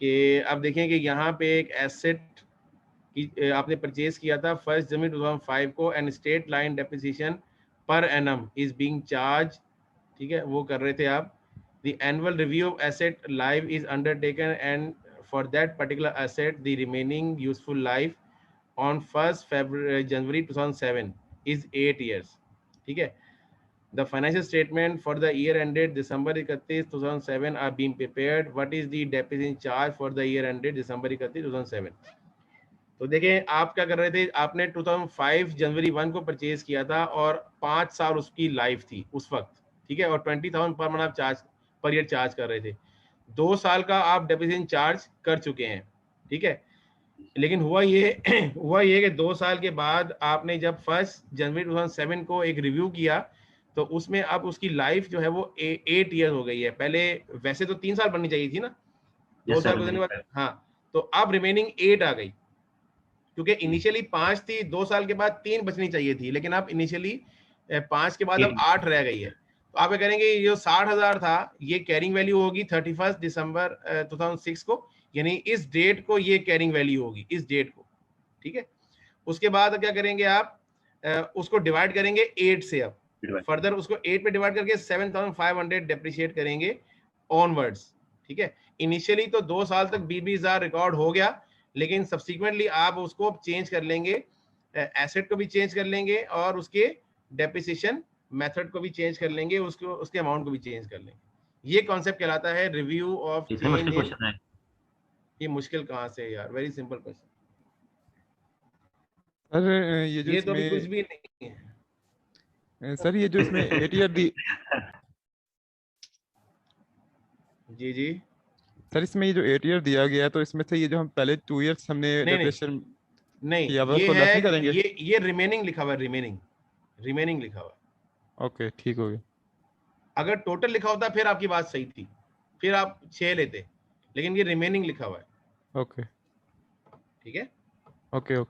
कि आप देखें कि यहाँ पे एक एसेट की आपने परचेज किया था 1 जनवरी 2005 को, and state line depreciation per annum is being charge. ठीक है, वो कर रहे थे आप। The annual review of asset life is undertaken, and for that particular asset, the remaining useful life on 1st January 2007 is 8 years. ठीक है, the financial statement for the year ended December 31, 2007 are being prepared. What is the depreciation charge for the year ended December 31, 2007? तो देखें आप क्या कर रहे थे, आपने 2005 जनवरी 1 को परचेज किया था और 5 साल उसकी लाइफ थी उस वक्त। ठीक है, और 20,000 पर मंथ आप चार्ज पर ईयर चार्ज कर रहे थे। 2 साल का आप डेप्रिसिएशन चार्ज कर चुके हैं। ठीक है, लेकिन हुआ ये कि 2 साल के बाद आपने जब 1 जनवरी 2007 को एक रिव्यू किया, तो उसमें अब उसकी लाइफ जो है वो 8 ईयर हो गई है। पहले वैसे तो 3 साल बननी चाहिए थी ना, 2 साल गुजरने के बाद। हाँ, तो अब रिमेनिंग 8 आ गई, क्योंकि इनिशियली 5 थी, 2 साल के बाद 3 बचनी चाहिए थी, लेकिन अब इनिशियली 5 के बाद अब 8 रह गई है। तो आप ये करेंगे ये जो 60,000 था ये कैरिंग वैल्यू होगी 31 दिसंबर 2006 को, यानी इस डेट को ये कैरिंग वैल्यू होगी, इस डेट को, ठीक है। उसके बाद क्या करेंगे आप, उसको डिवाइड करेंगे 8 से, अब फर्दर उसको 8 पे डिवाइड करके 7,500 डेप्रिशिएट करेंगे ऑनवर्ड्स, ठीक है। इनिशियली तो 2 साल तक 20,000 रिकॉर्ड हो गया, लेकिन सब्सिक्वेंटली आप उसको चेंज कर लेंगे, एसेट को भी चेंज कर लेंगे और उसके डेप्रिसिएशन मेथड को भी चेंज कर लेंगे, उसको उसके अमाउंट को भी चेंज कर लेंगे। ये कॉन्सेप्ट कहलाता है रिव्यू ऑफ चेंज। ये मुश्किल कहाँ से है यार, वेरी सिंपल क्वेश्चन। सर ये जो ये तो इसमें कुछ भी नहीं है सर, ये जो इसमें 8 ईयर दी जी सर, इसमें ये जो 8 ईयर दिया गया है, तो इसमें से ये जो हम पहले 2 इयर्स हमने डेप्रिसिएशन नहीं, किया हुआ ये उसको लेस है नहीं करेंगे? ये रिमेनिंग लिखा हुआ है, रिमेनिंग लिखा हुआ है। ओके, ठीक हो गया। अगर टोटल लिखा होता फिर आपकी बात सही थी, फिर आप 6 लेते, लेकिन ये रिमेनिंग लिखा हुआ है। ओके ठीक है, ओके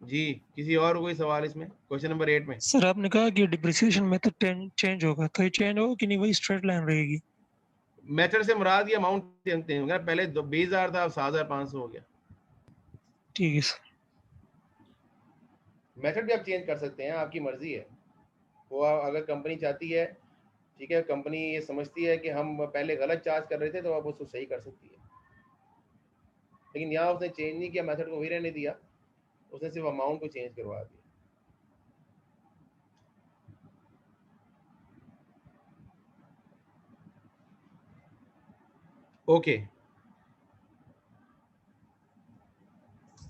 जी। किसी और कोई सवाल इसमें क्वेश्चन नंबर 8 में? सर आपने कहा कि डिप्रिसिएशन मेथड चेंज होगा, तो ये चेंज होगा कि नहीं, वही स्ट्रेट लाइन रहेगी? मेथड से मुराद ये अमाउंट चेंज होगा, पहले 20,000 था, अब 7,500 हो गया। ठीक है सर। मेथड भी आप चेंज कर सकते हैं, आपकी मर्जी है। वो अगर कंपनी चाहती है, ठीक है, कंपनी ये समझती है कि हम पहले गलत चार्ज कर रहे थे, तो आप उसको सही कर सकती है। लेकिन यहाँ उसने चेंज नहीं किया, मेथड को वही रहने दिया, उसने सिर्फ अमाउंट को चेंज करवा दिया। ओके,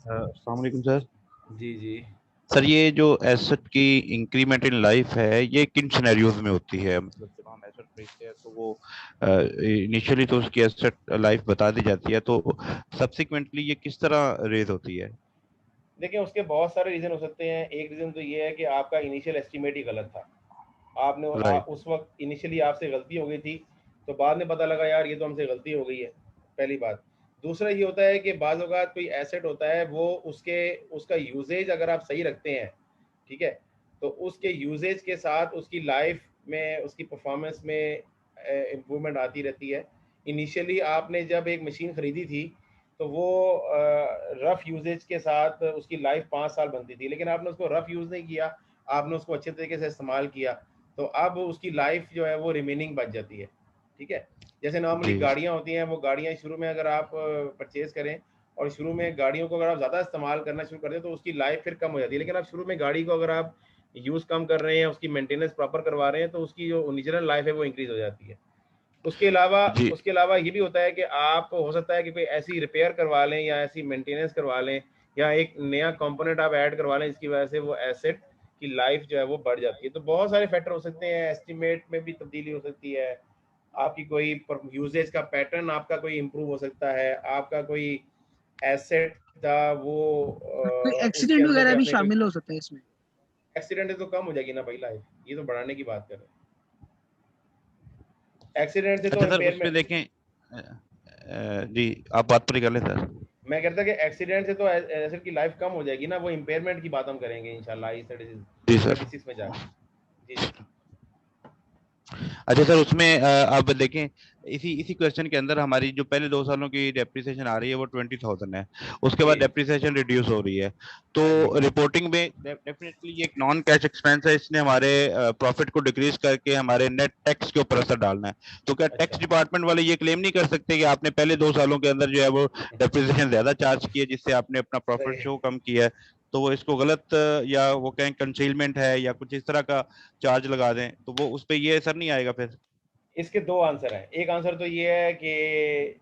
अस्सलाम वालेकुम सर। जी सर, ये जो एसेट की इंक्रीमेंट इन लाइफ है, ये किन सिनेरियोज में होती है? मतलब जब हम एसेट खरीदते हैं तो वो इनिशियली तो उसकी एसेट लाइफ बता दी जाती है, तो सब्सिक्वेंटली ये किस तरह रेज होती है? देखिए, उसके बहुत सारे रीज़न हो सकते हैं। एक रीज़न तो ये है कि आपका इनिशियल एस्टिमेट ही गलत था, आपने उस वक्त इनिशियली आपसे गलती हो गई थी, तो बाद में पता लगा यार ये तो हमसे गलती हो गई है, पहली बात। दूसरा ये होता है कि बाज़ औक़ात कोई एसेट होता है, वो उसका यूजेज अगर आप सही रखते हैं, ठीक है, तो उसके यूजेज के साथ उसकी लाइफ में, उसकी परफॉर्मेंस में इम्प्रूवमेंट आती रहती है। इनिशियली आपने जब एक मशीन ख़रीदी थी, तो वो रफ़ यूजेज के साथ उसकी लाइफ 5 साल बनती थी, लेकिन आपने उसको रफ़ यूज़ नहीं किया, आपने उसको अच्छे तरीके से इस्तेमाल किया, तो अब उसकी लाइफ जो है वो रिमेनिंग बच जाती है। ठीक है, जैसे नॉर्मली गाड़ियाँ होती हैं, वो गाड़ियाँ शुरू में अगर आप परचेज़ करें और शुरू में गाड़ियों को अगर आप ज़्यादा इस्तेमाल करना शुरू कर दें, तो उसकी लाइफ फिर कम हो जाती है। लेकिन आप शुरू में गाड़ी को अगर आप यूज़ कम कर रहे हैं, उसकी मेंटेनेंस प्रॉपर करवा रहे हैं, तो उसकी जो ओरिजिनल लाइफ है वो इंक्रीज़ हो जाती है। उसके अलावा ये भी होता है कि आप हो सकता है कि कोई ऐसी रिपेयर करवा लें या ऐसी मेंटेनेंस करवा लें या एक नया कंपोनेंट आप ऐड करवा लें, जिसकी वजह से वो एसेट की लाइफ जो है वो बढ़ जाती है। तो बहुत सारे फैक्टर हो सकते हैं, एस्टिमेट में भी तब्दीली हो सकती है, आपकी कोई यूजेज का पैटर्न आपका कोई इम्प्रूव हो सकता है, आपका कोई एसेट था वो एक्सीडेंट वगैरह भी शामिल हो सकता है इसमें। एक्सीडेंट तो कम हो जाएगी ना भाई लाइफ, ये तो बढ़ाने की बात कर रहे हैं। एक्सीडेंट से तो उसमें देखें जी, आप बात पूरी कर लें सर। मैं कहता कि एक्सीडेंट से तो एसेट की लाइफ कम हो जाएगी ना, वो इम्पेयरमेंट की बात हम करेंगे इंशाल्लाह इस 36 में जाकर। जी अच्छा सर, उसमें आप देखें इसी क्वेश्चन के अंदर हमारी जो पहले 2 सालों की डेप्रिसिएशन आ रही है वो 20,000 है, उसके बाद डेप्रिसिएशन रिड्यूस हो रही है, तो रिपोर्टिंग में डेफिनेटली ये एक नॉन कैश एक्सपेंस है, इसने हमारे प्रॉफिट को डिक्रीज करके हमारे नेट टैक्स के ऊपर असर डालना है। तो क्या टैक्स डिपार्टमेंट वाले ये क्लेम नहीं कर सकते कि आपने पहले 2 सालों के अंदर जो है वो डेप्रिसिएशन ज्यादा चार्ज की है, जिससे आपने अपना प्रॉफिट शो कम किया है, तो वो इसको गलत या वो कहें कंसीलमेंट है या कुछ इस तरह का चार्ज लगा दें, तो वो उस पर ये असर नहीं आएगा? फिर इसके 2 आंसर हैं। एक आंसर तो ये है कि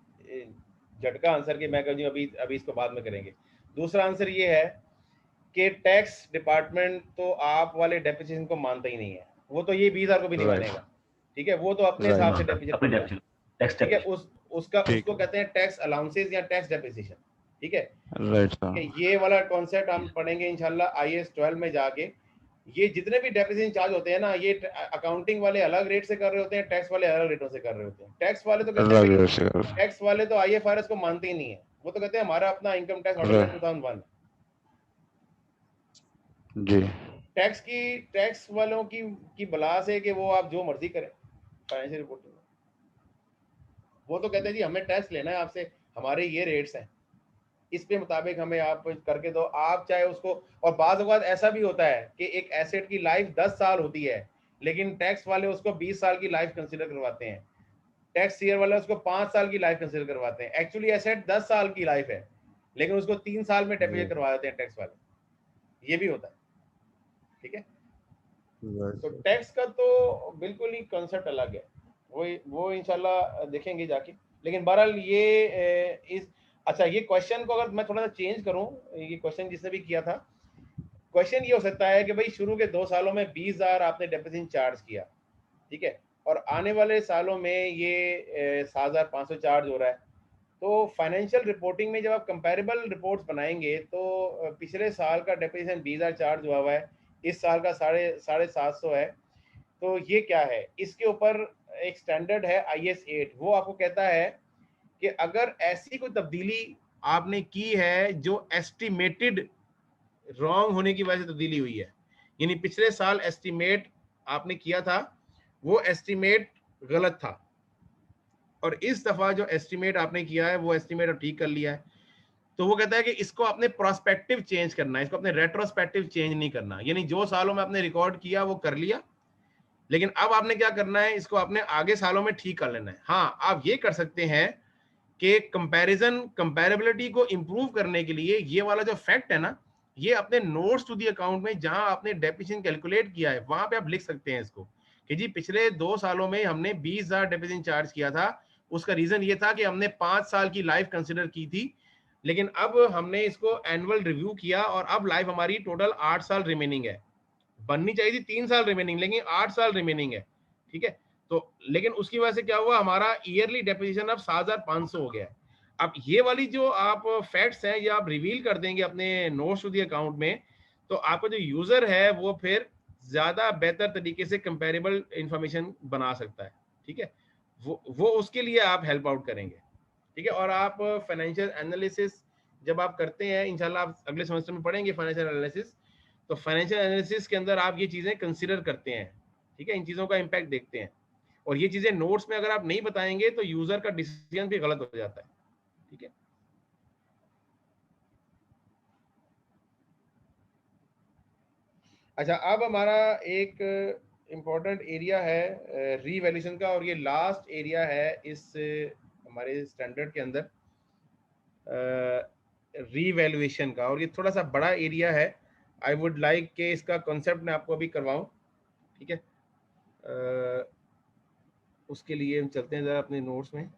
झटका आंसर के मैं कहूँ अभी इसको बाद में करेंगे। दूसरा आंसर ये है कि टैक्स डिपार्टमेंट तो आप वाले डेप्रिसिएशन को मानता ही नहीं है, वो तो ये 20,000 को भी नहीं मानेगा। ठीक है, वो तो अपने हिसाब से डेप्रिसिएशन, ठीक है, उसको कहते हैं टैक्स अलाउंसेस या टैक्स डेप्रिसिएशन। ठीक है, ये वाला कॉन्सेप्ट हम पढ़ेंगे इंशाल्लाह IAS 12 में जाके। ये जितने भी डेप्रिसिएशन चार्ज होते हैं ना, ये अकाउंटिंग वाले अलग रेट से कर रहे होते हैं, टैक्स वाले अलग रेटों से कर रहे होते हैं। टैक्स वाले तो कहते हैं, टैक्स वाले तो IFRS को मानते ही नहीं है, वो तो कहते हैं हमारा अपना इनकम टैक्स ऑर्डर 2001 जी। टैक्स वालों की बला से कि वो आप जो मर्जी करें फाइनेंशियल रिपोर्टिंग में। वो तो कहते हैं जी हमें टैक्स लेना है आपसे, हमारे ये रेट्स हैं, इसके मुताबिक हमें आप करके दो, आप चाहे उसको। और बाज़ औक़ात ऐसा भी होता है कि एक एसेट की लाइफ 10 साल होती है, लेकिन टैक्स वाले उसको 20 साल की लाइफ कंसिडर करवाते हैं, टैक्स ईयर वाले उसको 5 साल की लाइफ कंसिडर करवाते हैं। एक्चुअली एसेट 10 साल की लाइफ है, लेकिन उसको 3 साल में डेप्रिसिएट करवा देते हैं टैक्स वाले। ये भी होता है, ठीक है। तो टैक्स का तो बिल्कुल ही कॉन्सेप्ट अलग है, वो इंशाल्लाह देखेंगे जाके। लेकिन बहरहाल ये इस अच्छा, ये क्वेश्चन को अगर मैं थोड़ा सा चेंज करूं, ये क्वेश्चन जिसने भी किया था, क्वेश्चन ये हो सकता है कि भाई शुरू के 2 सालों में 20,000 आपने डेप्रिसिएशन चार्ज किया, ठीक है, और आने वाले सालों में ये 7,500 चार्ज हो रहा है। तो फाइनेंशियल रिपोर्टिंग में जब आप कंपैरेबल रिपोर्ट्स बनाएंगे तो पिछले साल का डेप्रिसिएशन 20,000 चार्ज हुआ है, इस साल का 750 है। तो ये क्या है, इसके ऊपर एक स्टैंडर्ड है IS 8, वो आपको कहता है कि अगर ऐसी कोई तब्दीली आपने की है जो एस्टिमेटेड रॉन्ग होने की वजह से तब्दीली हुई है, यानी पिछले साल एस्टिमेट आपने किया था, वो एस्टिमेट गलत था, और इस दफा जो एस्टिमेट आपने किया है वो एस्टिमेट आप ठीक कर लिया है, तो वो कहता है कि इसको आपने प्रोस्पेक्टिव चेंज करना है, इसको अपने रेट्रोस्पेक्टिव चेंज नहीं करना। यानी जो सालों में आपने रिकॉर्ड किया वो कर लिया, लेकिन अब आपने क्या करना है, इसको आपने आगे सालों में ठीक कर लेना है। हाँ, आप ये कर सकते हैं कि कंपैरेबिलिटी को इंप्रूव करने के लिए ये वाला जो फैक्ट है ना, ये अपने नोट्स टू दी अकाउंट में जहां आपने डेप्रिसिएशन कैलकुलेट किया है वहां पे आप लिख सकते हैं इसको कि जी पिछले 2 सालों में हमने 20,000 डेप्रिसिएशन चार्ज किया था। उसका रीजन ये था कि हमने 5 साल की लाइफ कंसिडर की थी, लेकिन अब हमने इसको एनुअल रिव्यू किया और अब लाइफ हमारी टोटल 8 साल रिमेनिंग है। बननी चाहिए थी 3 साल रिमेनिंग, लेकिन 8 साल रिमेनिंग है, ठीक है। तो लेकिन उसकी वजह से क्या हुआ, हमारा ईयरली डेप्रिसिएशन अब 7,500 हो गया है। अब ये वाली जो आप फैक्ट्स हैं ये आप रिवील कर देंगे अपने नोट्स टू दी अकाउंट में, तो आपका जो यूजर है वो फिर ज्यादा बेहतर तरीके से कंपैरेबल इंफॉर्मेशन बना सकता है, ठीक है। वो उसके लिए आप हेल्प आउट करेंगे, ठीक है। और आप फाइनेंशियल एनालिसिस जब आप करते हैं, इंशाल्लाह आप अगले सेमेस्टर में पढ़ेंगे फाइनेंशियल एनालिसिस, तो फाइनेंशियल एनालिसिस के अंदर आप ये चीजें कंसीडर करते हैं, ठीक है, इन चीजों का इम्पैक्ट देखते हैं। और ये चीजें नोट्स में अगर आप नहीं बताएंगे तो यूजर का डिसीजन भी गलत हो जाता है, ठीक है। अच्छा, अब हमारा एक इम्पोर्टेंट एरिया है रीवैल्यूएशन का, और ये लास्ट एरिया है इस हमारे स्टैंडर्ड के अंदर रीवैल्यूएशन का, और ये थोड़ा सा बड़ा एरिया है। आई वुड लाइक के इसका कॉन्सेप्ट मैं आपको अभी करवाऊं, ठीक है। उसके लिए हम चलते हैं ज़रा अपने नोट्स में।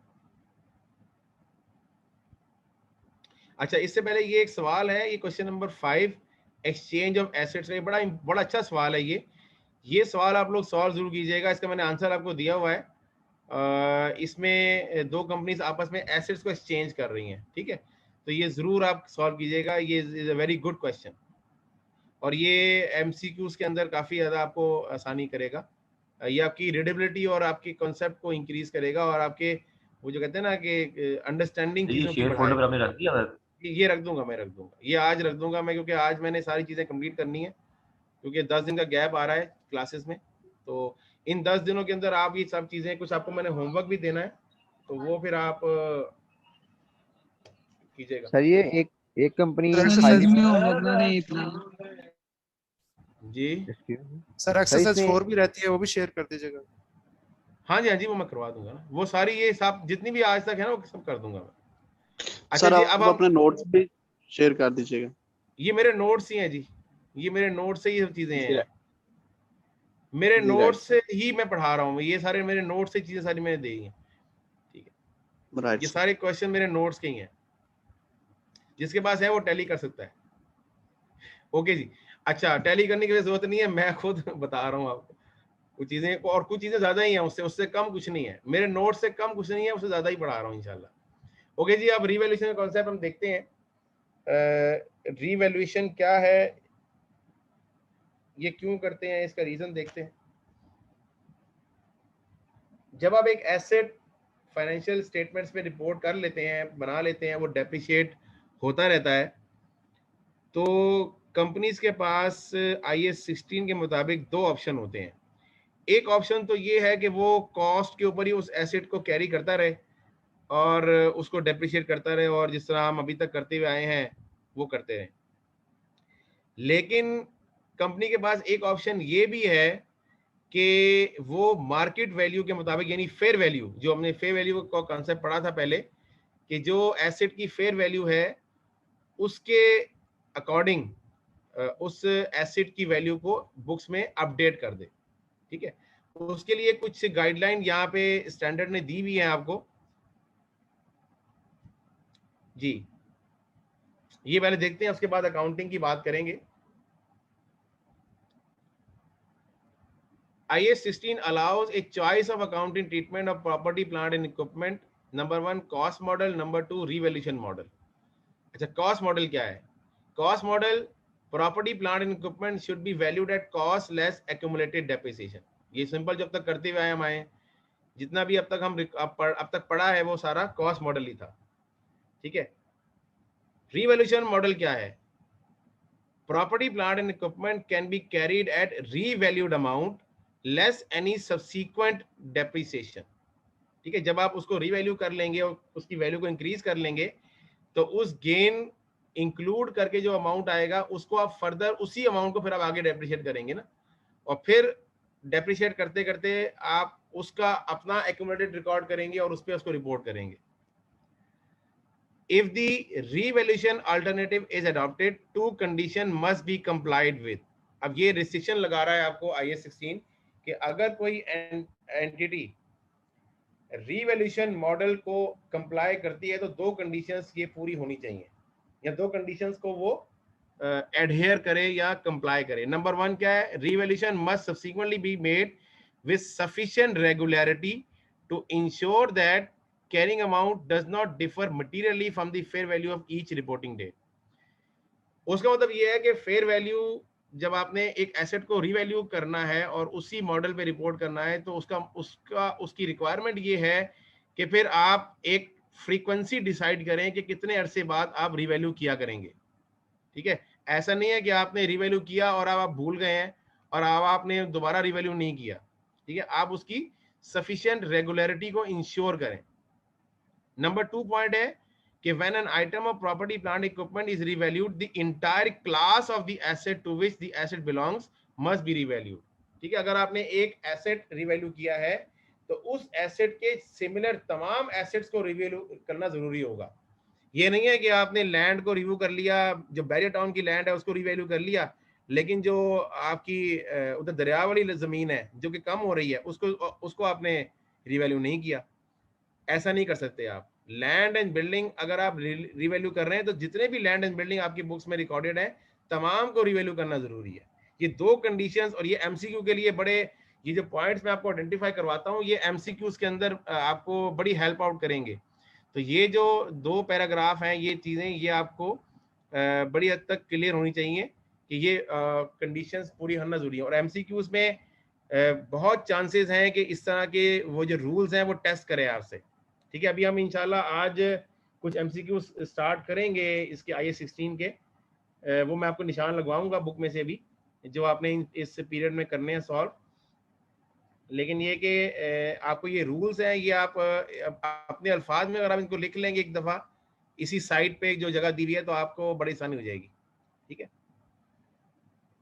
अच्छा, इससे पहले ये एक सवाल है, ये question number 5, exchange of assets का बड़ा अच्छा सवाल है। ये सवाल आप लोग सॉल्व जरूर कीजिएगा, इसका मैंने आंसर आपको दिया हुआ है। इसमें 2 कंपनीज आपस में एसेट्स को एक्सचेंज कर रही हैं, ठीक है, तो ये जरूर आप सॉल्व कीजिएगा, ये is a very good question, और ये MCQs के अंदर काफ़ी ज़्यादा आपको आसानी करेगा। ये आपकी रीडेबिलिटी और आपके कॉन्सेप्ट को इंक्रीज करेगा, और आपके वो जो कहते हैं ना कि अंडरस्टैंडिंग चीज़ों की शेयर फोल्डर पर आपने रख दिया? ये रख दूंगा, मैं रख दूंगा, ये आज रख दूंगा मैं, क्योंकि आज मैंने सारी चीज़ें कंप्लीट करनी है, क्योंकि 10 दिन का गैप आ रहा है क्लासेस में। तो इन 10 दिनों के अंदर आप ये सब चीज़ें, कुछ आपको मैंने होमवर्क भी देना है, तो वो फिर आप कीजिएगा। सर ये एक कंपनी जी सर एक्सरसाइज 4 भी रहती है, वो भी शेयर कर दीजिएगा। हाँ जी, वो मैं करवा दूंगा ना, वो सारी ये सब जितनी भी आज तक है ना वो सब कर दूंगा मैं। अच्छा जी, अब अपने नोट्स भी शेयर कर दीजिएगा। ये मेरे नोट्स ही हैं जी, ये मेरे नोट्स से ये सब चीजें हैं, मेरे नोट्स से ही मैं पढ़ा रहा हूँ, ये सारे मेरे नोट्स से चीजें सारी मैंने दी हैं, ठीक है। ये सारे क्वेश्चन मेरे नोट्स के ही हैं, जिसके पास है वो टैली कर सकता है। ओके जी। अच्छा, टैली करने की जरूरत नहीं है, मैं खुद बता रहा हूँ आपको कुछ चीजें, और कुछ चीजें ज्यादा ही हैं, उससे कम कुछ नहीं है, मेरे नोट से कम कुछ नहीं है, उससे ज्यादा ही पढ़ा रहा हूँ इंशाल्लाह। ओके जी, अब रीवैल्यूएशन का कॉन्सेप्ट हम देखते हैं। रीवैल्यूएशन क्या है, ये क्यों करते हैं, इसका रीजन देखते हैं। जब आप एक एसेट फाइनेंशियल स्टेटमेंट्स पे रिपोर्ट कर लेते हैं, बना लेते हैं, वो डेप्रिशिएट होता रहता है। तो कंपनीज के पास IAS 16 के मुताबिक दो ऑप्शन होते हैं। एक ऑप्शन तो ये है कि वो कॉस्ट के ऊपर ही उस एसेट को कैरी करता रहे और उसको डेप्रिशिएट करता रहे, और जिस तरह हम अभी तक करते हुए आए हैं वो करते रहे। लेकिन कंपनी के पास एक ऑप्शन ये भी है कि वो मार्केट वैल्यू के मुताबिक, यानी फेयर वैल्यू, जो हमने फेयर वैल्यू का कॉन्सेप्ट पढ़ा था पहले, कि जो एसेट की फेयर वैल्यू है उसके अकॉर्डिंग उस एसेट की वैल्यू को बुक्स में अपडेट कर दे। ठीक है, उसके लिए कुछ गाइडलाइन यहाँ पे स्टैंडर्ड ने दी हुई है आपको जी। ये पहले देखते हैं, उसके बाद अकाउंटिंग की बात करेंगे। IAS 16 allows a choice of accounting treatment of property, plant and equipment. Number 1 cost model, number 2 revaluation model. अच्छा, cost model क्या है? Cost model, property, plant and equipment should be valued at cost less accumulated depreciation. ये simple जब तक करते हुए आए हम आए, जितना भी अब तक पढ़ा है वो सारा कॉस्ट मॉडल ही था। ठीक है, रिवैल्यूएशन मॉडल क्या है? Property, plant and equipment can be carried at revalued amount less any subsequent depreciation. ठीक है, जब आप उसको रीवैल्यू कर लेंगे और उसकी वैल्यू को इंक्रीज कर लेंगे तो उस गेन इंक्लूड करके जो अमाउंट आएगा उसको आप फर्दर उसी अमाउंट को फिर आप आगे डेप्रिशिएट करेंगे ना, और फिर डेप्रिशिएट करते करते आप उसका अपना एक्यूमुलेटेड रिकॉर्ड करेंगे और उस पर उसको रिपोर्ट करेंगे। If the revaluation alternative is adopted, two condition must be complied with. अब ये रिस्ट्रिक्शन लगा रहा है आपको IAS 16 कि अगर कोई एंटिटी रिवैल्यूएशन मॉडल को कंप्लाई करती है तो दो कंडीशंस ये पूरी होनी चाहिए, या दो कंडीशंस को वो एडहेयर करे या कंप्लाई करे। नंबर 1 क्या है? Revaluation must subsequently be made with sufficient regularity to ensure that carrying amount does not differ materially from the fair value of each reporting date. उसका मतलब ये है कि फेयर वैल्यू जब आपने एक एसेट को रीवैल्यू करना है और उसी मॉडल पे रिपोर्ट करना है तो उसकी रिक्वायरमेंट ये है कि फिर आप एक फ्रीक्वेंसी डिसाइड करें कि कितने अरसे बाद आप रीवैल्यू किया करेंगे। ठीक है, ऐसा नहीं है कि आपने रीवैल्यू किया और आप भूल गए हैं और आपने दोबारा रीवैल्यू नहीं किया। ठीक है, आप उसकी सफिशिएंट रेगुलरिटी को इंश्योर करें। नंबर 2 पॉइंट है कि when an item of property, plant, equipment is revalued, the entire class of the asset to which the asset belongs must be revalued. ठीक है, अगर आपने एक एसेट रिवैल्यू किया है तो उस एसेट के सिमिलर तमाम एसेट्स को रिवैल्यू करना जरूरी होगा। ये नहीं है कि आपने लैंड को रिव्यू कर लिया, जो बैरियर टाउन की लैंड है उसको रिवैल्यू कर लिया, लेकिन जो आपकी उधर दरिया वाली जमीन है जो कि कम हो रही है उसको आपने रिवैल्यू नहीं किया। ऐसा नहीं कर सकते आप। लैंड एंड बिल्डिंग अगर आप रिवैल्यू कर रहे हैं तो जितने भी लैंड एंड बिल्डिंग आपकी बुक्स में रिकॉर्डेड है तमाम को रिवैल्यू करना जरूरी है। ये दो कंडीशंस, और ये MCQ के लिए बड़े, ये जो पॉइंट्स मैं आपको आइडेंटिफाई करवाता हूँ ये MCQs के अंदर आपको बड़ी हेल्प आउट करेंगे। तो ये जो दो पैराग्राफ हैं, ये चीज़ें ये आपको बड़ी हद तक क्लियर होनी चाहिए कि ये कंडीशंस पूरी होना जरूरी है। और MCQs में बहुत चांसेस हैं कि इस तरह के वो जो रूल्स हैं वो टेस्ट करें आपसे। ठीक है, अभी हम इंशाल्लाह आज कुछ MCQ स्टार्ट करेंगे इसके IAS 16 के, वो मैं आपको निशान लगवाऊंगा बुक में से भी, जो आपने इस पीरियड में करने हैं सॉल्व। लेकिन ये कि आपको ये रूल्स हैं, ये आप अपने अल्फाज में अगर आप इनको लिख लेंगे एक दफ़ा इसी साइट पे जो जगह दी हुई है तो आपको बड़ी आसानी हो जाएगी। ठीक है,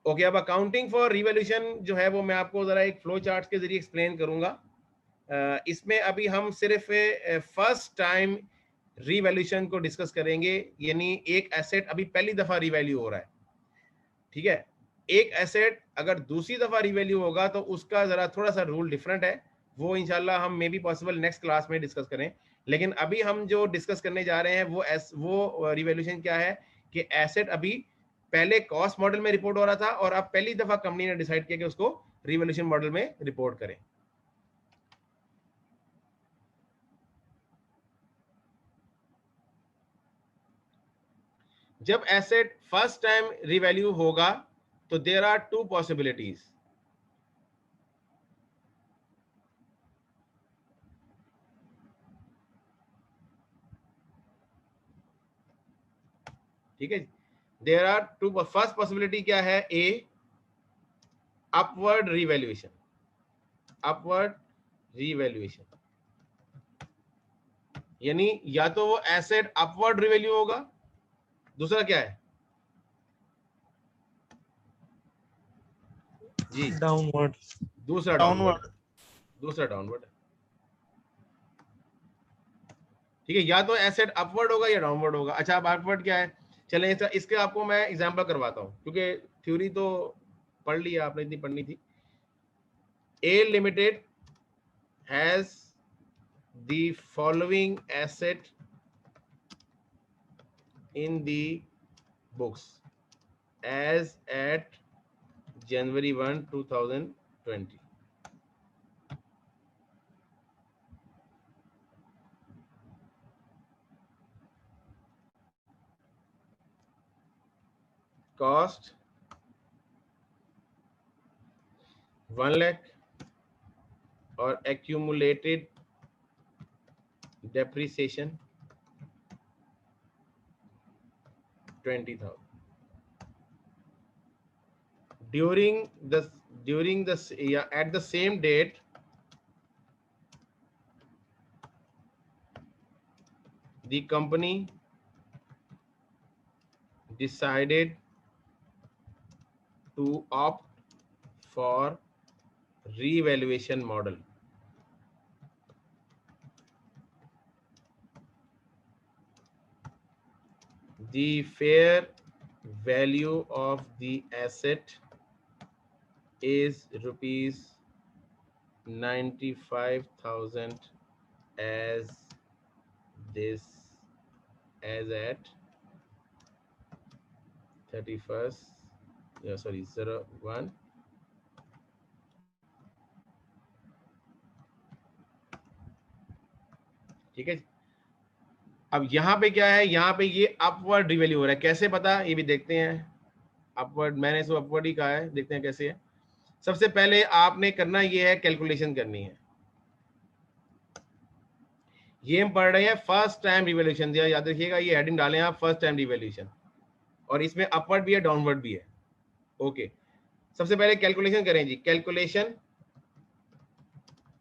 ओके। अब अकाउंटिंग फॉर रिवैल्यूएशन जो है वो मैं आपको ज़रा एक फ्लो चार्ट के जरिए एक्सप्लेन करूंगा। इसमें अभी हम सिर्फ फर्स्ट टाइम रिवैल्यूएशन को डिस्कस करेंगे, यानी एक एसेट अभी पहली दफ़ा रिवैल्यू हो रहा है। ठीक है, एक एसेट अगर दूसरी दफ़ा रिवैल्यू होगा तो उसका ज़रा थोड़ा सा रूल डिफरेंट है, वो इंशाल्लाह हम may be possible next class में डिस्कस करें। लेकिन अभी हम जो डिस्कस करने जा रहे हैं वो रिवैल्यूएशन क्या है कि एसेट अभी पहले कॉस्ट मॉडल में रिपोर्ट हो रहा था और अब पहली दफ़ा कंपनी ने डिसाइड किया कि उसको रिवैल्यूएशन मॉडल में रिपोर्ट करें। जब एसेट फर्स्ट टाइम रिवैल्यू होगा तो देयर आर टू पॉसिबिलिटीज। ठीक है, there are two, first possibility क्या है, a upward revaluation, upward revaluation, यानी या तो वो एसेट अपवर्ड रिवैल्यू होगा, दूसरा क्या है जी, डाउनवर्ड, दूसरा डाउनवर्ड, दूसरा डाउनवर्ड, ठीक है, या तो एसेट अपवर्ड होगा या डाउनवर्ड होगा। अच्छा, अब अपवर्ड क्या है, चलें इसके आपको मैं एग्जांपल करवाता हूं, क्योंकि थ्योरी तो पढ़ लिया आपने, इतनी पढ़नी थी। A limited has the following asset in the books as at January 1, 2020. Cost 1 lakh or accumulated depreciation 20,000. During the at the same date, the company decided to opt for revaluation model. The fair value of the asset is rupees 95,000 as at 31st, 01, ठीक है। अब यहाँ पे क्या है, यहाँ पे ये अपवर्ड रिवैल्यू हो रहा है, कैसे पता, ये भी देखते हैं। अपवर्ड, मैंने इसको अपवर्ड ही कहा है, देखते हैं कैसे है। सबसे पहले आपने करना ये है, कैलकुलेशन करनी है। ये हम पढ़ रहे हैं फर्स्ट टाइम रिवैल्यूएशन, दिया याद रखिएगा, ये हेडिंग डालें आप, फर्स्ट टाइम रिवैल्यूएशन, और इसमें अपवर्ड भी है डाउनवर्ड भी है। ओके, सबसे पहले कैलकुलेशन करें जी, कैलकुलेशन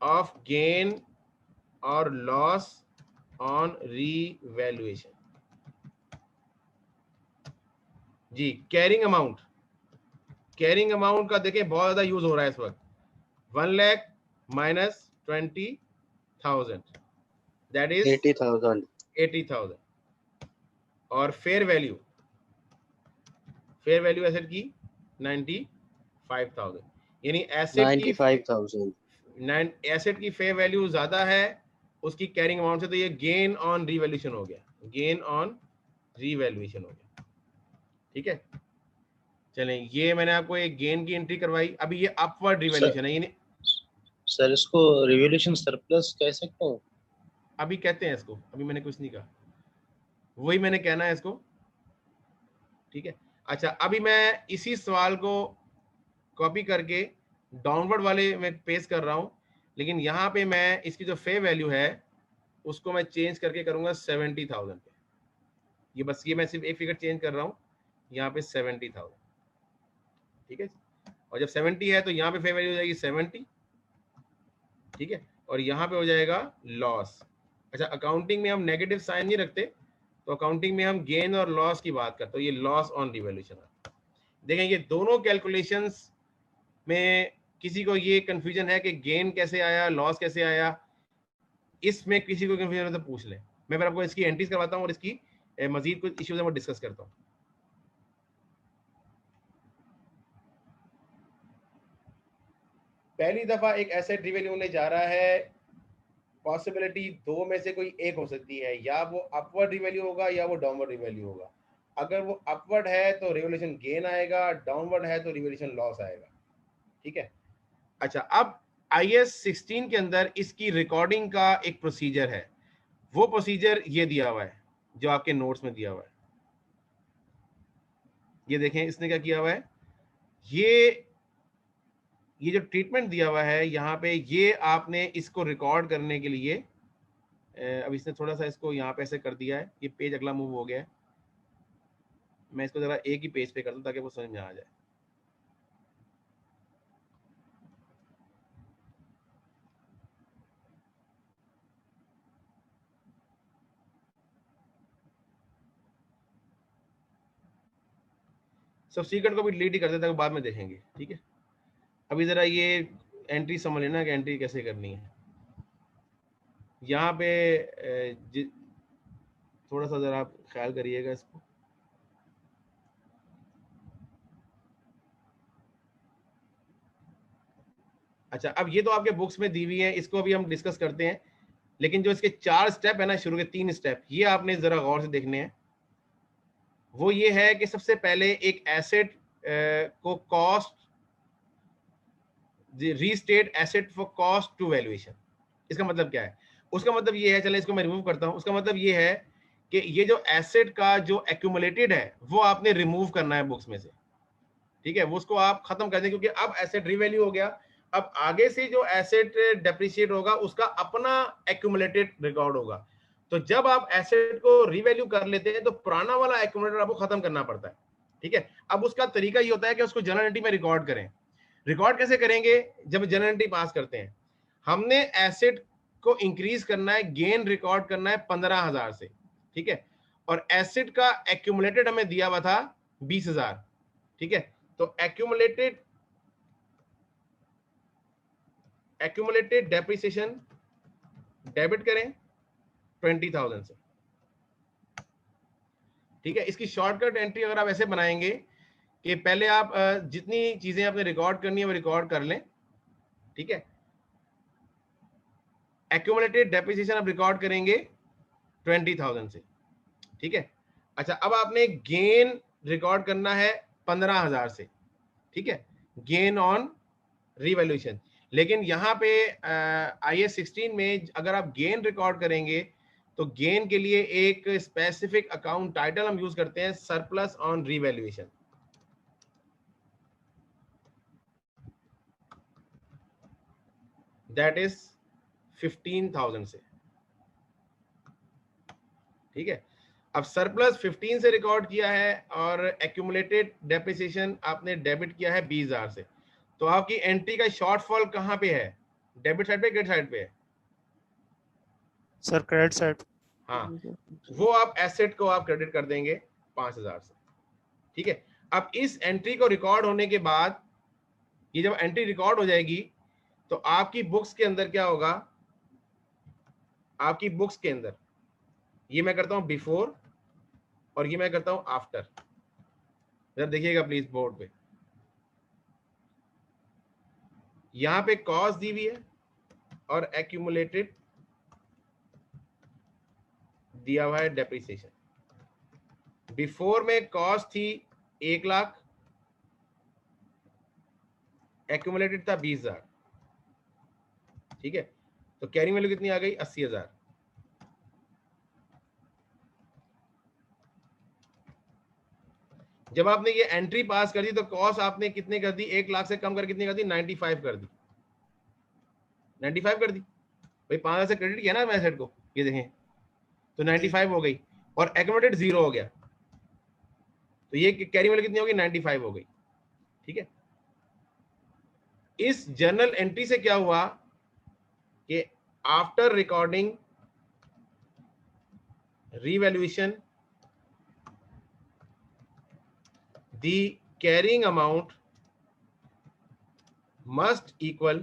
ऑफ गेन और लॉस ऑन रीवैल्यूएशन जी। कैरिंग अमाउंट, कैरिंग अमाउंट का देखें बहुत ज्यादा यूज हो रहा है इस वक्त। 1 लाख माइनस 20,000 दैट इज 80,000। और fair value, fair value asset की 95,000, यानी एसेट की 95,000 एसेट की फेयर वैल्यू ज्यादा है उसकी कैरिंग अमाउंट से, तो ये गेन ऑन रीवैल्यूएशन हो गया, गेन ऑन रीवैल्यूएशन हो गया। ठीक है, चलें, ये मैंने आपको एक गेन की एंट्री करवाई। अभी ये अपवर्ड रिवैल्यूएशन है, यानी सर इसको रिवैल्यूएशन सरप्लस कह सकते हो? अभी कहते हैं इसको, अभी मैंने कुछ नहीं कहा, वही मैंने कहना है इसको। ठीक है, अच्छा, अभी मैं इसी सवाल को कॉपी करके डाउनवर्ड वाले में पेस्ट कर रहा हूं, लेकिन यहाँ पे मैं इसकी जो फेयर वैल्यू है उसको मैं चेंज करके करूंगा 70,000 पे। ये बस, ये मैं सिर्फ एक फिगर चेंज कर रहा हूँ, यहाँ पे 70,000। ठीक है, और जब 70 है तो यहाँ पे फेयर वैल्यू हो जाएगी 70। ठीक है, और यहाँ पे हो जाएगा लॉस। अच्छा, अकाउंटिंग में हम नेगेटिव साइन नहीं रखते, तो अकाउंटिंग में हम गेन और लॉस की बात करते हैं, ये लॉस ऑन रिवैल्यूएशन। देखें, ये दोनों कैलकुलेशंस में किसी को ये कंफ्यूजन है कि गेन कैसे आया, लॉस कैसे आया, इसमें किसी को कंफ्यूजन है तो पूछ लें। मैं फिर आपको इसकी एंट्रीज करवाता हूँ और इसकी मजीद कुछ इश्यूज है वो डिस्कस करता हूँ। पहली दफा एक एसेट रिवैल्यू होने जा रहा है, पॉसिबिलिटी दो में से कोई एक हो सकती है, या वो अपवर्ड रिवैल्यू होगा या वो डाउनवर्ड रिवैल्यू होगा। अगर वो अपवर्ड है तो रिवैल्यूएशन गेन आएगा, डाउनवर्ड है तो रिवैल्यूएशन लॉस आएगा। ठीक है, अच्छा, अब IAS 16 के अंदर इसकी रिकॉर्डिंग का एक प्रोसीजर है, वो प्रोसीजर ये दिया हुआ है जो आपके नोट्स में दिया हुआ है। ये देखें, इसने क्या किया हुआ है, ये जो ट्रीटमेंट दिया हुआ है यहाँ पे, ये आपने इसको रिकॉर्ड करने के लिए, अब इसने थोड़ा सा इसको यहाँ पे ऐसे कर दिया है, ये पेज अगला मूव हो गया है। मैं इसको जरा एक ही पेज पे कर दूं ताकि वो समझ में आ जाए। सब्सिक्वेंट को भी डिलीट ही कर देता है, बाद में देखेंगे, ठीक है। अभी जरा ये एंट्री समझ लेना कि एंट्री कैसे करनी है। यहाँ पे थोड़ा सा जरा आप ख्याल करिएगा इसको। अच्छा, अब ये तो आपके बुक्स में दी हुई है, इसको अभी हम डिस्कस करते हैं, लेकिन जो इसके 4 स्टेप है ना, शुरू के 3 स्टेप, ये आपने जरा गौर से देखने हैं। वो ये है कि सबसे पहले एक एसेट को cost, restate asset for cost to valuation. इसका मतलब क्या है? उसका मतलब ये है, चलें इसको मैं रिमूव करता हूं। उसका मतलब ये है कि ये जो एसेट का जो एक्यूमुलेटेड है वो आपने रिमूव करना है बुक्स में से, ठीक है। वो उसको आप खत्म कर दें, क्योंकि अब एसेट रीवैल्यू हो गया। अब आगे से जो एसेट डेप्रिशिएट होगा उसका अपना एक्यूमुलेटेड रिकॉर्ड होगा। तो जब आप एसेट को रीवैल्यू कर लेते हैं तो पुराना वाला एक्यूमुलेटर आपको खत्म करना पड़ता है, ठीक है। अब उसका तरीका ये होता है कि उसको जर्नल एंट्री में रिकॉर्ड करें। रिकॉर्ड कैसे करेंगे? जब जर्नल एंट्री पास करते हैं, हमने एसेट को इंक्रीज करना है, गेन रिकॉर्ड करना है 15,000 से, ठीक है। और एसेट का एक्यूमुलेटेड हमें दिया हुआ था 20,000, ठीक है। तो एक्यूमुलेटेड डेप्रिसिएशन डेबिट करें 20,000 से, ठीक है। इसकी शॉर्टकट एंट्री अगर आप ऐसे बनाएंगे कि पहले आप जितनी चीजें आपने रिकॉर्ड करनी है वो रिकॉर्ड कर लें, ठीक है। एक्यूमुलेटेड डेप्रिसिएशन आप रिकॉर्ड करेंगे 20,000 से, ठीक है। अच्छा, अब आपने गेन रिकॉर्ड करना है 15,000 से, ठीक है, गेन ऑन रीवैल्यूएशन। लेकिन यहाँ पे IAS 16 में अगर आप गेन रिकॉर्ड करेंगे तो गेन के लिए एक स्पेसिफिक अकाउंट टाइटल हम यूज करते हैं, surplus on revaluation. That is 15,000 से, ठीक है। अब सरप्लस 15 से रिकॉर्ड किया है और एक्यूमुलेटेड डेप्रिसिएशन आपने डेबिट किया है 20,000 से। तो आपकी एंट्री का शॉर्टफॉल कहाँ पे है? डेबिट साइड पे, क्रेडिट साइड पे है? Sir credit side. हाँ, वो आप एसेट को आप क्रेडिट कर देंगे 5,000 से, ठीक है। अब इस एंट्री को रिकॉर्ड होने के बाद, ये जब एंट्री रिकॉर्ड हो जाएगी तो आपकी बुक्स के अंदर क्या होगा? आपकी बुक्स के अंदर ये मैं करता हूं बिफोर और ये मैं करता हूं आफ्टर। जरा देखिएगा प्लीज बोर्ड पे, यहां पे कॉस्ट दी हुई है और एक्यूमुलेटेड दिया हुआ है डेप्रिसिएशन। बिफोर में कॉस्ट थी 1 लाख, एक्यूमुलेटेड था 20,000, ठीक है। तो कैरिंग वैल्यू कितनी आ गई? 80,000। जब आपने ये एंट्री पास कर दी तो कॉस्ट आपने कितने कर दी? 1 लाख से कम कर कितनी कर दी? 95 कर दी, 95 कर दी भाई। 5,000 से क्रेडिट किया ना मैं एसेट को, ये देखें, तो 95 हो गई और एक्यूमुलेटेड 0 हो गया, तो ये कैरी वैल्यू कितनी होगी? 95 हो गई, ठीक है। इस जर्नल एंट्री से क्या हुआ कि after recording revaluation the carrying amount must equal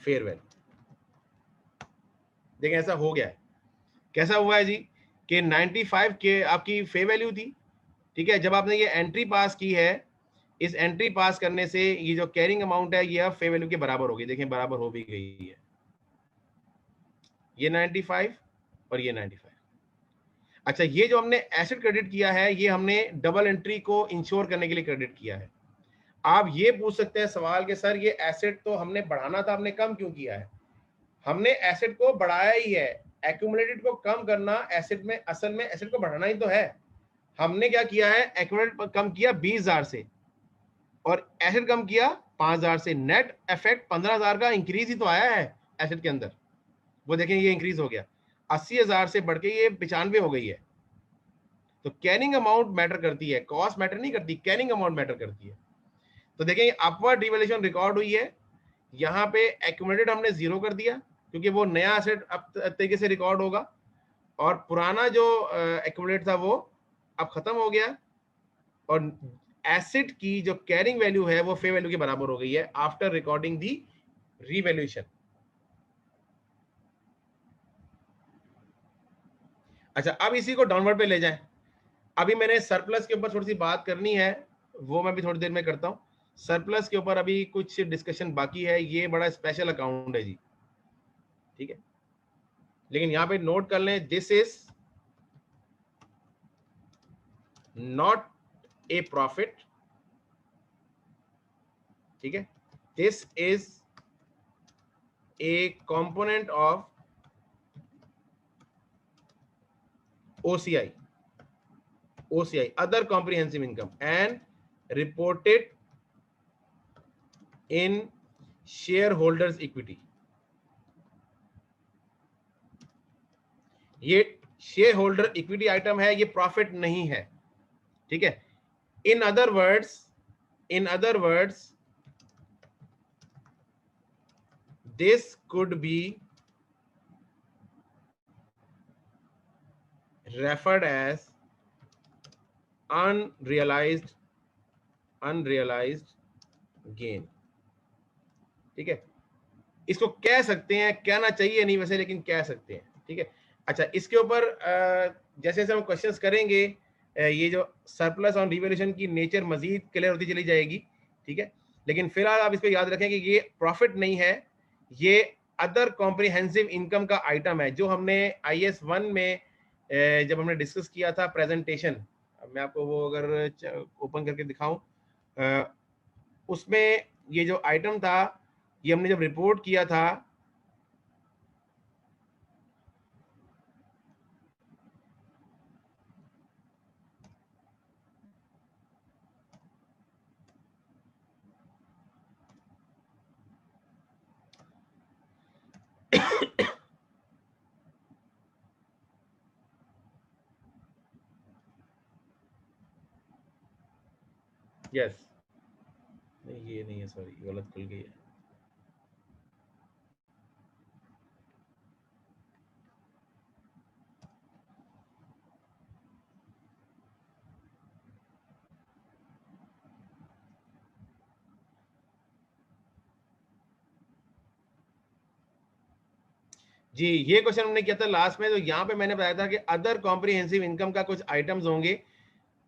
fair value। देखें ऐसा हो गया है। कैसा हुआ है जी कि 95 के आपकी फेयर वैल्यू थी, ठीक है। जब आपने ये एंट्री पास की है, इस एंट्री पास करने से ये जो कैरिंग अमाउंट है ये अब फेयर वैल्यू के बराबर हो गई। देखें बराबर हो भी गई है, ये 95 और ये 95। अच्छा, ये जो हमने एसेट क्रेडिट किया है ये हमने डबल एंट्री को इंश्योर करने के लिए क्रेडिट किया है। आप ये पूछ सकते हैं सवाल कि सर ये एसेट तो हमने बढ़ाना था, हमने कम क्यों किया है? हमने एसेट को बढ़ाया ही है। एक्यूमुलेटेड को कम करना एसेट में, असल में एसेट को बढ़ाना ही तो है। हमने क्या किया है? एक्यूमुलेटेड कम किया 20,000 से और एसेट कम किया 5,000 से। नेट इफेक्ट 15,000 का इंक्रीज ही तो आया है एसेट के अंदर। वो देखें ये इंक्रीज हो गया 80,000 से बढ़ के ये 95 हो गई है। तो कैरिंग अमाउंट मैटर करती है, कॉस्ट मैटर नहीं करती, कैरिंग अमाउंट मैटर करती है। तो देखें अपवर्ड रिवैल्यूएशन रिकॉर्ड हुई है, यहाँ पे एक्यूमुलेटेड हमने 0 कर दिया क्योंकि वो नया एसेट अब तरीके से रिकॉर्ड होगा, और पुराना जो एक्यूमुलेट था वो अब खत्म हो गया, और एसेट की जो कैरिंग वैल्यू है वो फेयर वैल्यू के बराबर हो गई है आफ्टर रिकॉर्डिंग दी रिवैल्यूएशन। अच्छा, अब इसी को डाउनवर्ड पे ले जाएं। अभी मैंने सरप्लस के ऊपर थोड़ी सी बात करनी है, वो मैं भी थोड़ी देर में करता हूं। सरप्लस के ऊपर अभी कुछ डिस्कशन बाकी है, ये बड़ा स्पेशल अकाउंट है जी, ठीक है, लेकिन यहां पे नोट कर लें, this is not a profit, ठीक है, this is a component of OCI, other comprehensive income, and reported in shareholders equity. ये शेयर इक्विटी आइटम है, ये प्रॉफिट नहीं है, ठीक है। In other words this could be referred as unrealized gain, ठीक है। इसको कह सकते हैं, कहना चाहिए नहीं वैसे, लेकिन कह सकते हैं, ठीक है। अच्छा, इसके ऊपर जैसे जैसे हम क्वेश्चंस करेंगे, ये जो सरप्लस ऑन रिवैल्यूएशन की नेचर मजीद क्लियर होती चली जाएगी, ठीक है। लेकिन फिलहाल आप इस पे याद रखें कि ये प्रॉफिट नहीं है, ये अदर कॉम्प्रिहेंसिव इनकम का आइटम है, जो हमने IAS 1 में जब हमने डिस्कस किया था प्रेजेंटेशन। अब मैं आपको वो अगर ओपन करके दिखाऊं, उसमें ये जो आइटम था, ये हमने जब रिपोर्ट किया था, यस नहीं, ये नहीं है, सॉरी गलत खुल गई है। जी, ये क्वेश्चन हमने किया था लास्ट में, तो यहाँ पे मैंने बताया था कि अदर कॉम्प्रिहेंसिव इनकम का कुछ आइटम्स होंगे,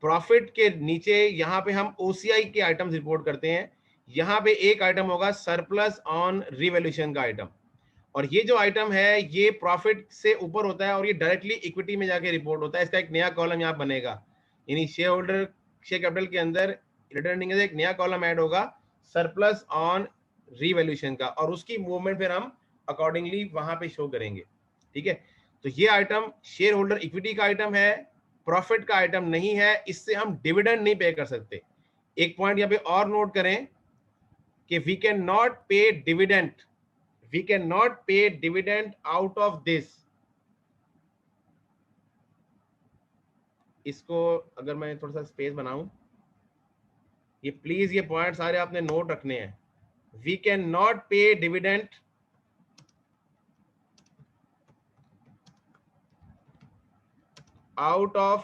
प्रॉफिट के नीचे यहाँ पे हम OCI के आइटम्स रिपोर्ट करते हैं। यहाँ पे एक आइटम होगा सरप्लस ऑन रिवैल्यूएशन का आइटम, और ये जो आइटम है ये प्रॉफिट से ऊपर होता है और ये डायरेक्टली इक्विटी में जाके रिपोर्ट होता है। इसका एक नया कॉलम यहाँ बनेगा, यानी शेयर कैपिटल के अंदर रिटर्निंग से एक नया कॉलम ऐड होगा सरप्लस ऑन रिवैल्यूएशन का, और उसकी मूवमेंट फिर हम अकॉर्डिंगली वहां पे शो करेंगे, ठीक है। तो ये आइटम शेयर होल्डर इक्विटी का आइटम है, प्रॉफिट का आइटम नहीं है, इससे हम डिविडेंड नहीं पे कर सकते। एक पॉइंट यहाँ पे और नोट करें कि वी कैन नॉट पे डिविडेंड आउट ऑफ दिस। इसको अगर मैं थोड़ा सा स्पेस बनाऊं, ये प्लीज ये पॉइंट सारे आपने नोट रखने हैं। वी कैन नॉट पे dividend out of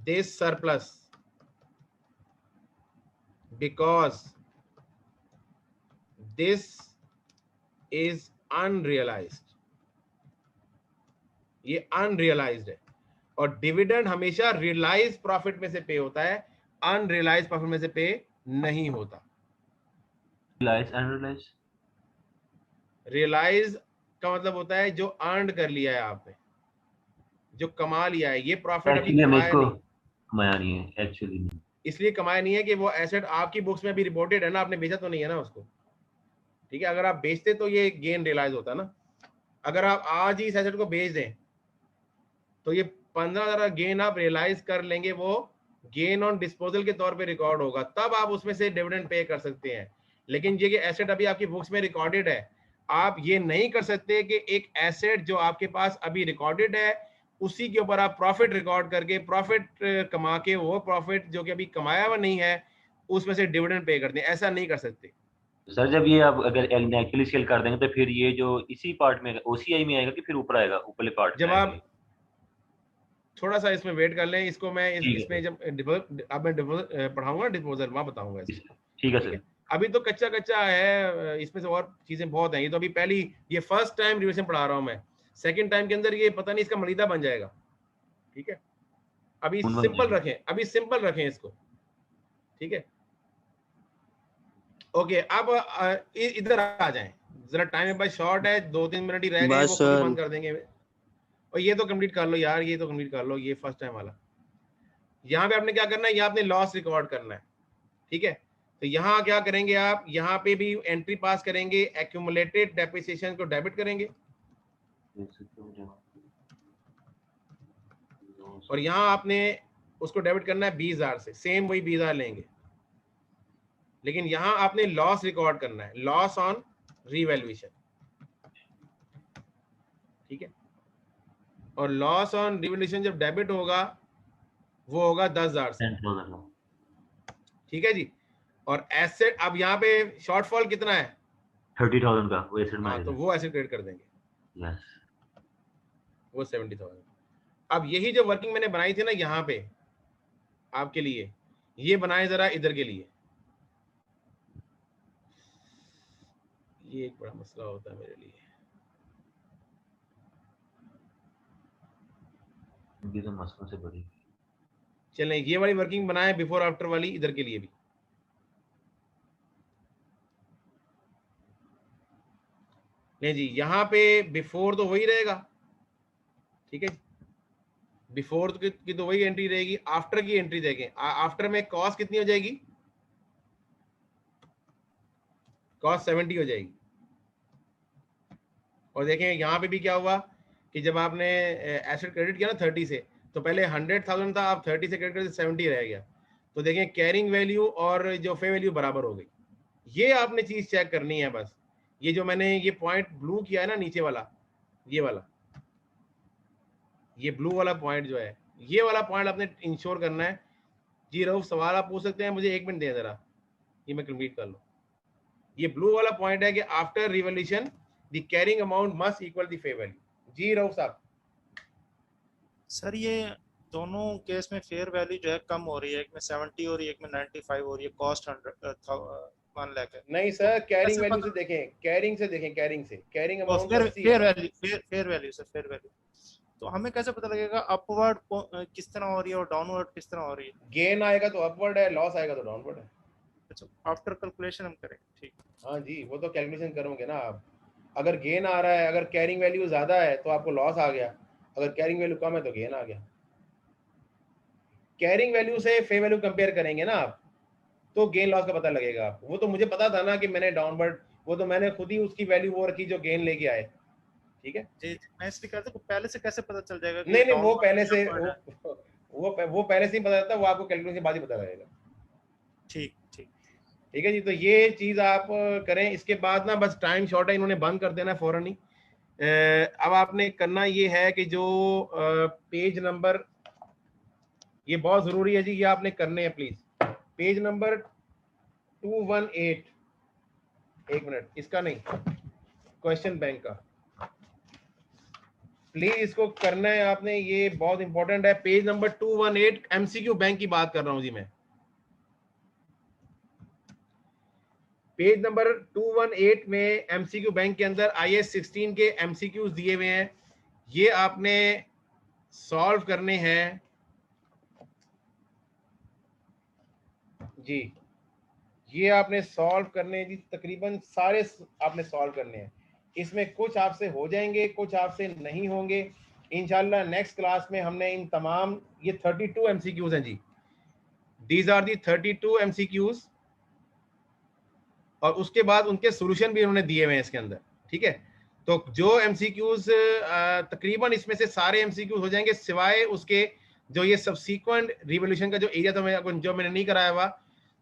this surplus because this is unrealized, ये अनरियलाइज्ड है, और डिविडेंड हमेशा रियलाइज प्रॉफिट में से पे होता है, अनरियलाइज प्रॉफिट में से पे नहीं होता। रियलाइज का मतलब होता है जो अर्न कर लिया है आपने, जो कमा लिया है। ये प्रॉफिट अभी कमाया नहीं है, एक्चुअली नहीं, इसलिए कमाया नहीं है कि वो एसेट आपकी बुक्स में भी रिपोर्टेड है ना, आपने बेचा तो नहीं है ना उसको, ठीक है। अगर आप बेचते तो ये गेन रियलाइज होता ना। अगर आप आज ही इस एसेट को बेच दें तो ये 15,000 का गेन आप रियलाइज कर लेंगे, वो गेन ऑन डिस्पोजल के तौर पे रिकॉर्ड होगा, तब आप उसमें से डिविडेंड पे कर सकते हैं। लेकिन ये एसेट अभी आपकी बुक्स में रिकॉर्डेड है, आप ये नहीं कर सकते कि एक एसेट जो आपके पास अभी रिकॉर्डेड है उसी के ऊपर आप प्रॉफिट रिकॉर्ड करके प्रॉफिट कमा के वो प्रॉफिट जो कि अभी कमाया हुआ नहीं है उसमें से डिविडेंड पे कर दें। ऐसा नहीं कर सकते सर जब ये आप अगर एक्चुअली सेल कर देंगे तो फिर ये जो इसी पार्ट में ओसीआई में आएगा कि फिर ऊपर आएगा, ऊपरले पार्ट जब में आप थोड़ा सा इसमें वेट कर लें, इसको मैं इसमें जब अब मैं पढ़ाऊंगा डिस्पोजल वहाँ बताऊंगा। ठीक है सर। अभी तो कच्चा कच्चा है, इसमें से और चीजें बहुत हैं। ये तो अभी पहली ये फर्स्ट टाइम रिविजन पढ़ा रहा हूँ मैं, सेकंड टाइम के अंदर ये पता नहीं इसका मलीदा बन जाएगा। ठीक है, अभी सिंपल रखें, अभी सिंपल रखें इसको। ठीक है, ओके। अब इधर आ जाएं जरा, टाइम भाई शॉर्ट है, 2-3 मिनट ही रह गए, वो खुद बंद कर देंगे। और ये तो कंप्लीट कर लो यार, ये तो कंप्लीट कर लो, ये फर्स्ट टाइम वाला। यहाँ पे आपने क्या करना है, यहाँ आपने लॉस रिकॉर्ड करना है। ठीक है, तो यहाँ क्या करेंगे आप, यहाँ पे भी एंट्री पास करेंगे, एक्यूमुलेटेड डेप्रिसिएशन को डेबिट करेंगे और यहाँ आपने उसको डेबिट करना है 20,000 से, सेम वही 20,000 लेंगे, लेकिन यहाँ आपने लॉस रिकॉर्ड करना है, लॉस ऑन रीवैल्यूएशन। ठीक है, और लॉस ऑन रीवैल्यूएशन जब डेबिट होगा वो होगा 10,000 से। ठीक है जी, और एसेट अब यहाँ पे शॉर्टफॉल कितना है, 30,000 का वो एसेट में, तो वो एसेट क्रेडिट कर देंगे। यस, वो 70,000। अब यही जो वर्किंग मैंने बनाई थी ना यहाँ पे आपके लिए, ये बनाए जरा इधर के लिए। ये एक बड़ा मसला होता है मेरे लिए, ये तो मसलों से बड़ी। चलें ये वाली वर्किंग बनाए, बिफोर आफ्टर वाली इधर के लिए भी। नहीं जी, यहाँ पे बिफोर तो वही रहेगा। ठीक है, बिफोर की तो वही एंट्री रहेगी, आफ्टर की एंट्री देखें। आफ्टर में कॉस्ट कितनी हो जाएगी, कॉस्ट 70 हो जाएगी। और देखें यहाँ पे भी क्या हुआ कि जब आपने एसेट क्रेडिट किया ना 30 से, तो पहले 100,000 था, आप 30 से क्रेडिट करके 70 रह गया। तो देखें कैरिंग वैल्यू और जो फे वैल्यू बराबर हो गई। ये आपने चीज चेक करनी है बस। ये जो मैंने ये पॉइंट ब्लू किया है ना नीचे वाला, ये वाला, ये ब्लू वाला पॉइंट जो है, ये वाला पॉइंट आपने इंश्योर करना है। जी रऊफ सवाल आप पूछ सकते हैं, मुझे 1 मिनट दें जरा, ये मैं कंप्लीट कर लूँ। ये ब्लू वाला पॉइंट है कि after revolution the carrying amount must equal the फे वैल्यू। जी रऊफ साहब। सर ये दोनों केस में फेयर वैल्यू जो है कम हो रही है, एक में 70 हो रही है, एक में 95 हो रही है, कॉस्ट 1 लाख है। नहीं सर, कैरिंग वैल्यू से देखें, कैरिंग से देखें, कैरिंग से, carrying amount fair value sir, fair value. तो हमें कैसे पता लगेगा अपवर्ड किस तरह हो रही है और डाउनवर्ड किस तरह हो रही है? गेन आएगा तो अपवर्ड है, लॉस आएगा तो डाउनवर्ड है। अच्छा, आफ्टर कैलकुलेशन हम करेंगे। ठीक, हाँ जी, वो तो कैलकुलेशन करोगे ना आप। अगर गेन आ रहा है, अगर कैरिंग वैल्यू ज्यादा है तो आपको लॉस आ गया, अगर कैरिंग वैल्यू कम है तो गेन आ गया। कैरिंग वैल्यू से फे वैल्यू कंपेयर करेंगे ना आप, तो गेन लॉस का पता लगेगा आपको। वो तो मुझे पता था ना कि मैंने डाउनवर्ड, वो तो मैंने खुद ही उसकी वैल्यू वो रखी जो गेन लेके आए। ठीक है जी, मैं इसलिए कहता हूं पहले से कैसे पता चल जाएगा? नहीं, वो पहले से वो पहले से ही पता रहता है, वो आपको कैलकुलेशन के बाद ही पता लगेगा। ठीक ठीक ठीक है जी, तो ये चीज आप करें। इसके बाद ना बस टाइम शॉर्ट है, इन्होंने बंद कर देना फौरन ही। अब आपने करना ये है कि जो पेज नंबर, ये बहुत जरूरी है जी, ये आपने करने हैं प्लीज। पेज नंबर 218, 1 मिनट, इसका नहीं, क्वेश्चन बैंक का, प्लीज इसको करना है आपने, ये बहुत इंपॉर्टेंट है। पेज नंबर 218, एमसीक्यू बैंक की बात कर रहा हूं जी मैं। पेज नंबर 218 में एमसीक्यू बैंक के अंदर IAS 16 के एमसीक्यूज दिए हुए हैं, ये आपने सॉल्व करने हैं जी। ये आपने सॉल्व करने हैं जी, तकरीबन सारे आपने सॉल्व करने हैं। इसमें कुछ आपसे हो जाएंगे, कुछ आपसे नहीं होंगे। इंशाल्लाह नेक्स्ट क्लास में हमने इन तमाम, ये 32 एमसीक्यूज हैं जी, दीज आर दी 32 एमसीक्यूज, और उसके बाद उनके सॉल्यूशन भी उन्होंने दिए हुए हैं इसके अंदर। ठीक है, तो जो एमसीक्यूज तकरीबन इसमें से सारे एमसीक्यूज हो जाएंगे, सिवाय उसके जो ये सब्सीक्वेंट रिवॉल्यूशन का जो एरिया था जो मैंने नहीं कराया हुआ,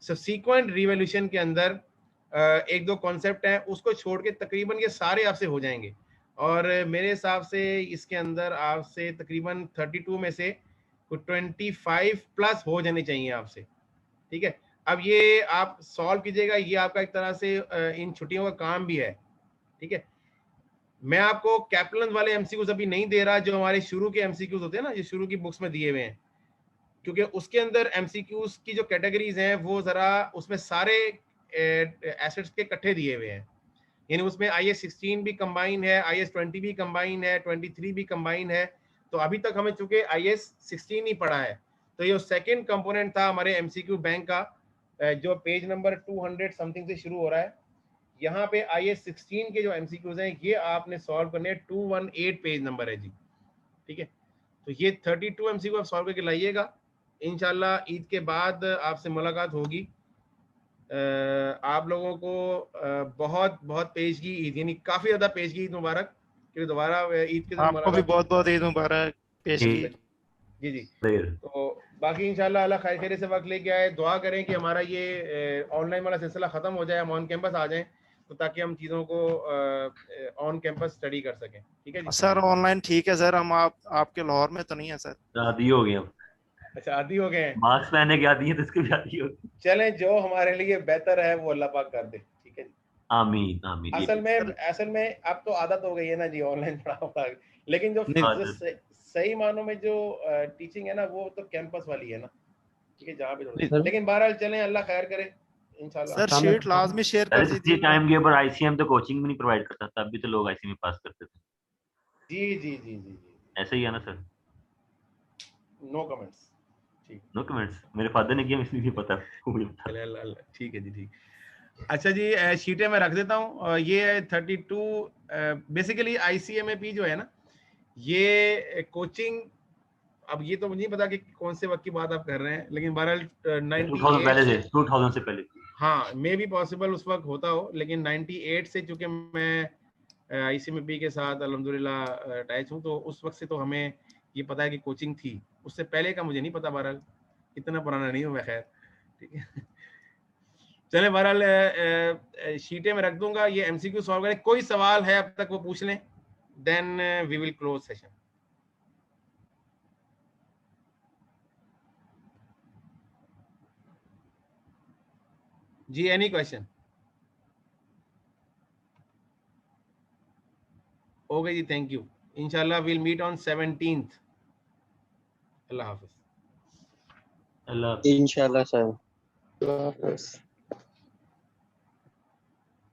सब्सीक्वेंट रिवॉल्यूशन के अंदर 1-2 कॉन्सेप्ट हैं, उसको छोड़ के तकरीबन ये सारे आपसे हो जाएंगे। और मेरे हिसाब से इसके अंदर आपसे तकरीबन 32 में से कुछ 25 प्लस हो जाने चाहिए आपसे, ठीक है। अब ये आप सॉल्व कीजिएगा, ये आपका एक तरह से इन छुट्टियों का काम भी है, ठीक है। मैं आपको कैपलन वाले एमसीक्यूज अभी नहीं दे रहा, जो हमारे शुरू के एमसीक्यूज होते हैं ना, जो शुरू की बुक्स में दिए हुए हैं, क्योंकि उसके अंदर एमसीक्यूज की जो कैटेगरीज हैं वो जरा उसमें सारे एसेट्स के इकट्ठे दिए हुए हैं, यानी उसमें IAS 16 भी कंबाइन है, IAS 20 भी कंबाइन है, 23 भी कंबाइन है। तो अभी तक हमें चूंकि IAS 16 ही पढ़ा है, तो ये सेकंड कंपोनेंट था हमारे MCQ बैंक का, जो पेज नंबर 200 समथिंग से शुरू हो रहा है। यहाँ पे IAS 16 के जो MCQs हैं ये आपने सॉल्व करने 218 पेज नंबर है जी, ठीक है। तो ये 32 MCQ आप सॉल्व करके लाइएगा, इंशाल्लाह ईद के बाद आपसे मुलाकात होगी। आप लोगों को बहुत बहुत पेशगी ईद, यानी काफी ज्यादा पेशगी ईद मुबारक, क्योंकि दोबारा ईद के दिन आपको भी बहुत बहुत ईद मुबारक, पेशगी। जी जी। तो बाकी इंशाल्लाह अल्लाह खैर खैर से वक्त लेके आए, दुआ करें कि हमारा ये ऑनलाइन वाला सिलसिला खत्म हो जाए, हम ऑन कैंपस आ जाएं, तो ताकि हम चीजों को ऑन कैंपस स्टडी कर सकें, ठीक है जी। सर ऑनलाइन ठीक है सर, हम आपके लाहौर में तो नहीं है सर। आदी हो गए हम। अच्छा आदी हो गए हैं, मास्क पहनने की आदी है तो इसकी भी आदी हो गई। चलें, जो हमारे लिए बेहतर है वो अल्लाह पाक कर दे, ठीक है जी। आमीन आमीन। असल में अब तो आदत हो गई है ना जी ऑनलाइन पढ़ा, लेकिन जो सही मानों में जो टीचिंग है ना वो तो कैंपस वाली है ना, ठीक है, जहाँ पे। लेकिन बहरहाल चलें, अल्लाह खैर करे इंशाल्लाह। सर शीट लाजमी शेयर कर दीजिए। टाइम के ऊपर ICM तो कोचिंग भी नहीं प्रोवाइड करता, तब भी तो लोग ICM पास करते थे। जी जी जी जी जी ऐसे ही है ना सर। नो कमेंट्स, ठीक, नो कमेंट्स। मेरे फादर ने किया, इसलिए नहीं पता। ठीक है जी, ठीक। अच्छा जी, शीटें मैं रख देता हूँ। ये 32 बेसिकली ICMAP जो है ना, ये कोचिंग, अब ये तो मुझे नहीं पता कि कौन से वक्त की बात आप कर रहे हैं, लेकिन बहरहाल 2000 से पहले, हाँ मे भी पॉसिबल उस वक्त होता हो, लेकिन 98 से चूंकि मैं ICMAP के साथ अल्हम्दुलिल्लाह अटैच हूँ, तो उस वक्त से तो हमें ये पता है कि कोचिंग थी। उससे पहले का मुझे नहीं पता, बहरहाल इतना पुराना नहीं हूँ मैं, खैर ठीक है। चले, बहरहाल शीटें में रख दूंगा, ये MCQ सॉल्व करें। कोई सवाल है अब तक वो पूछ लें, then we will close session. जी, एनी क्वेश्चन? ओके जी, थैंक यू। इंशाल्लाह विल मीट ऑन 17th। अल्लाह हाफिज। अल्लाह इंशाल्लाह सर। अल्लाह हाफिज।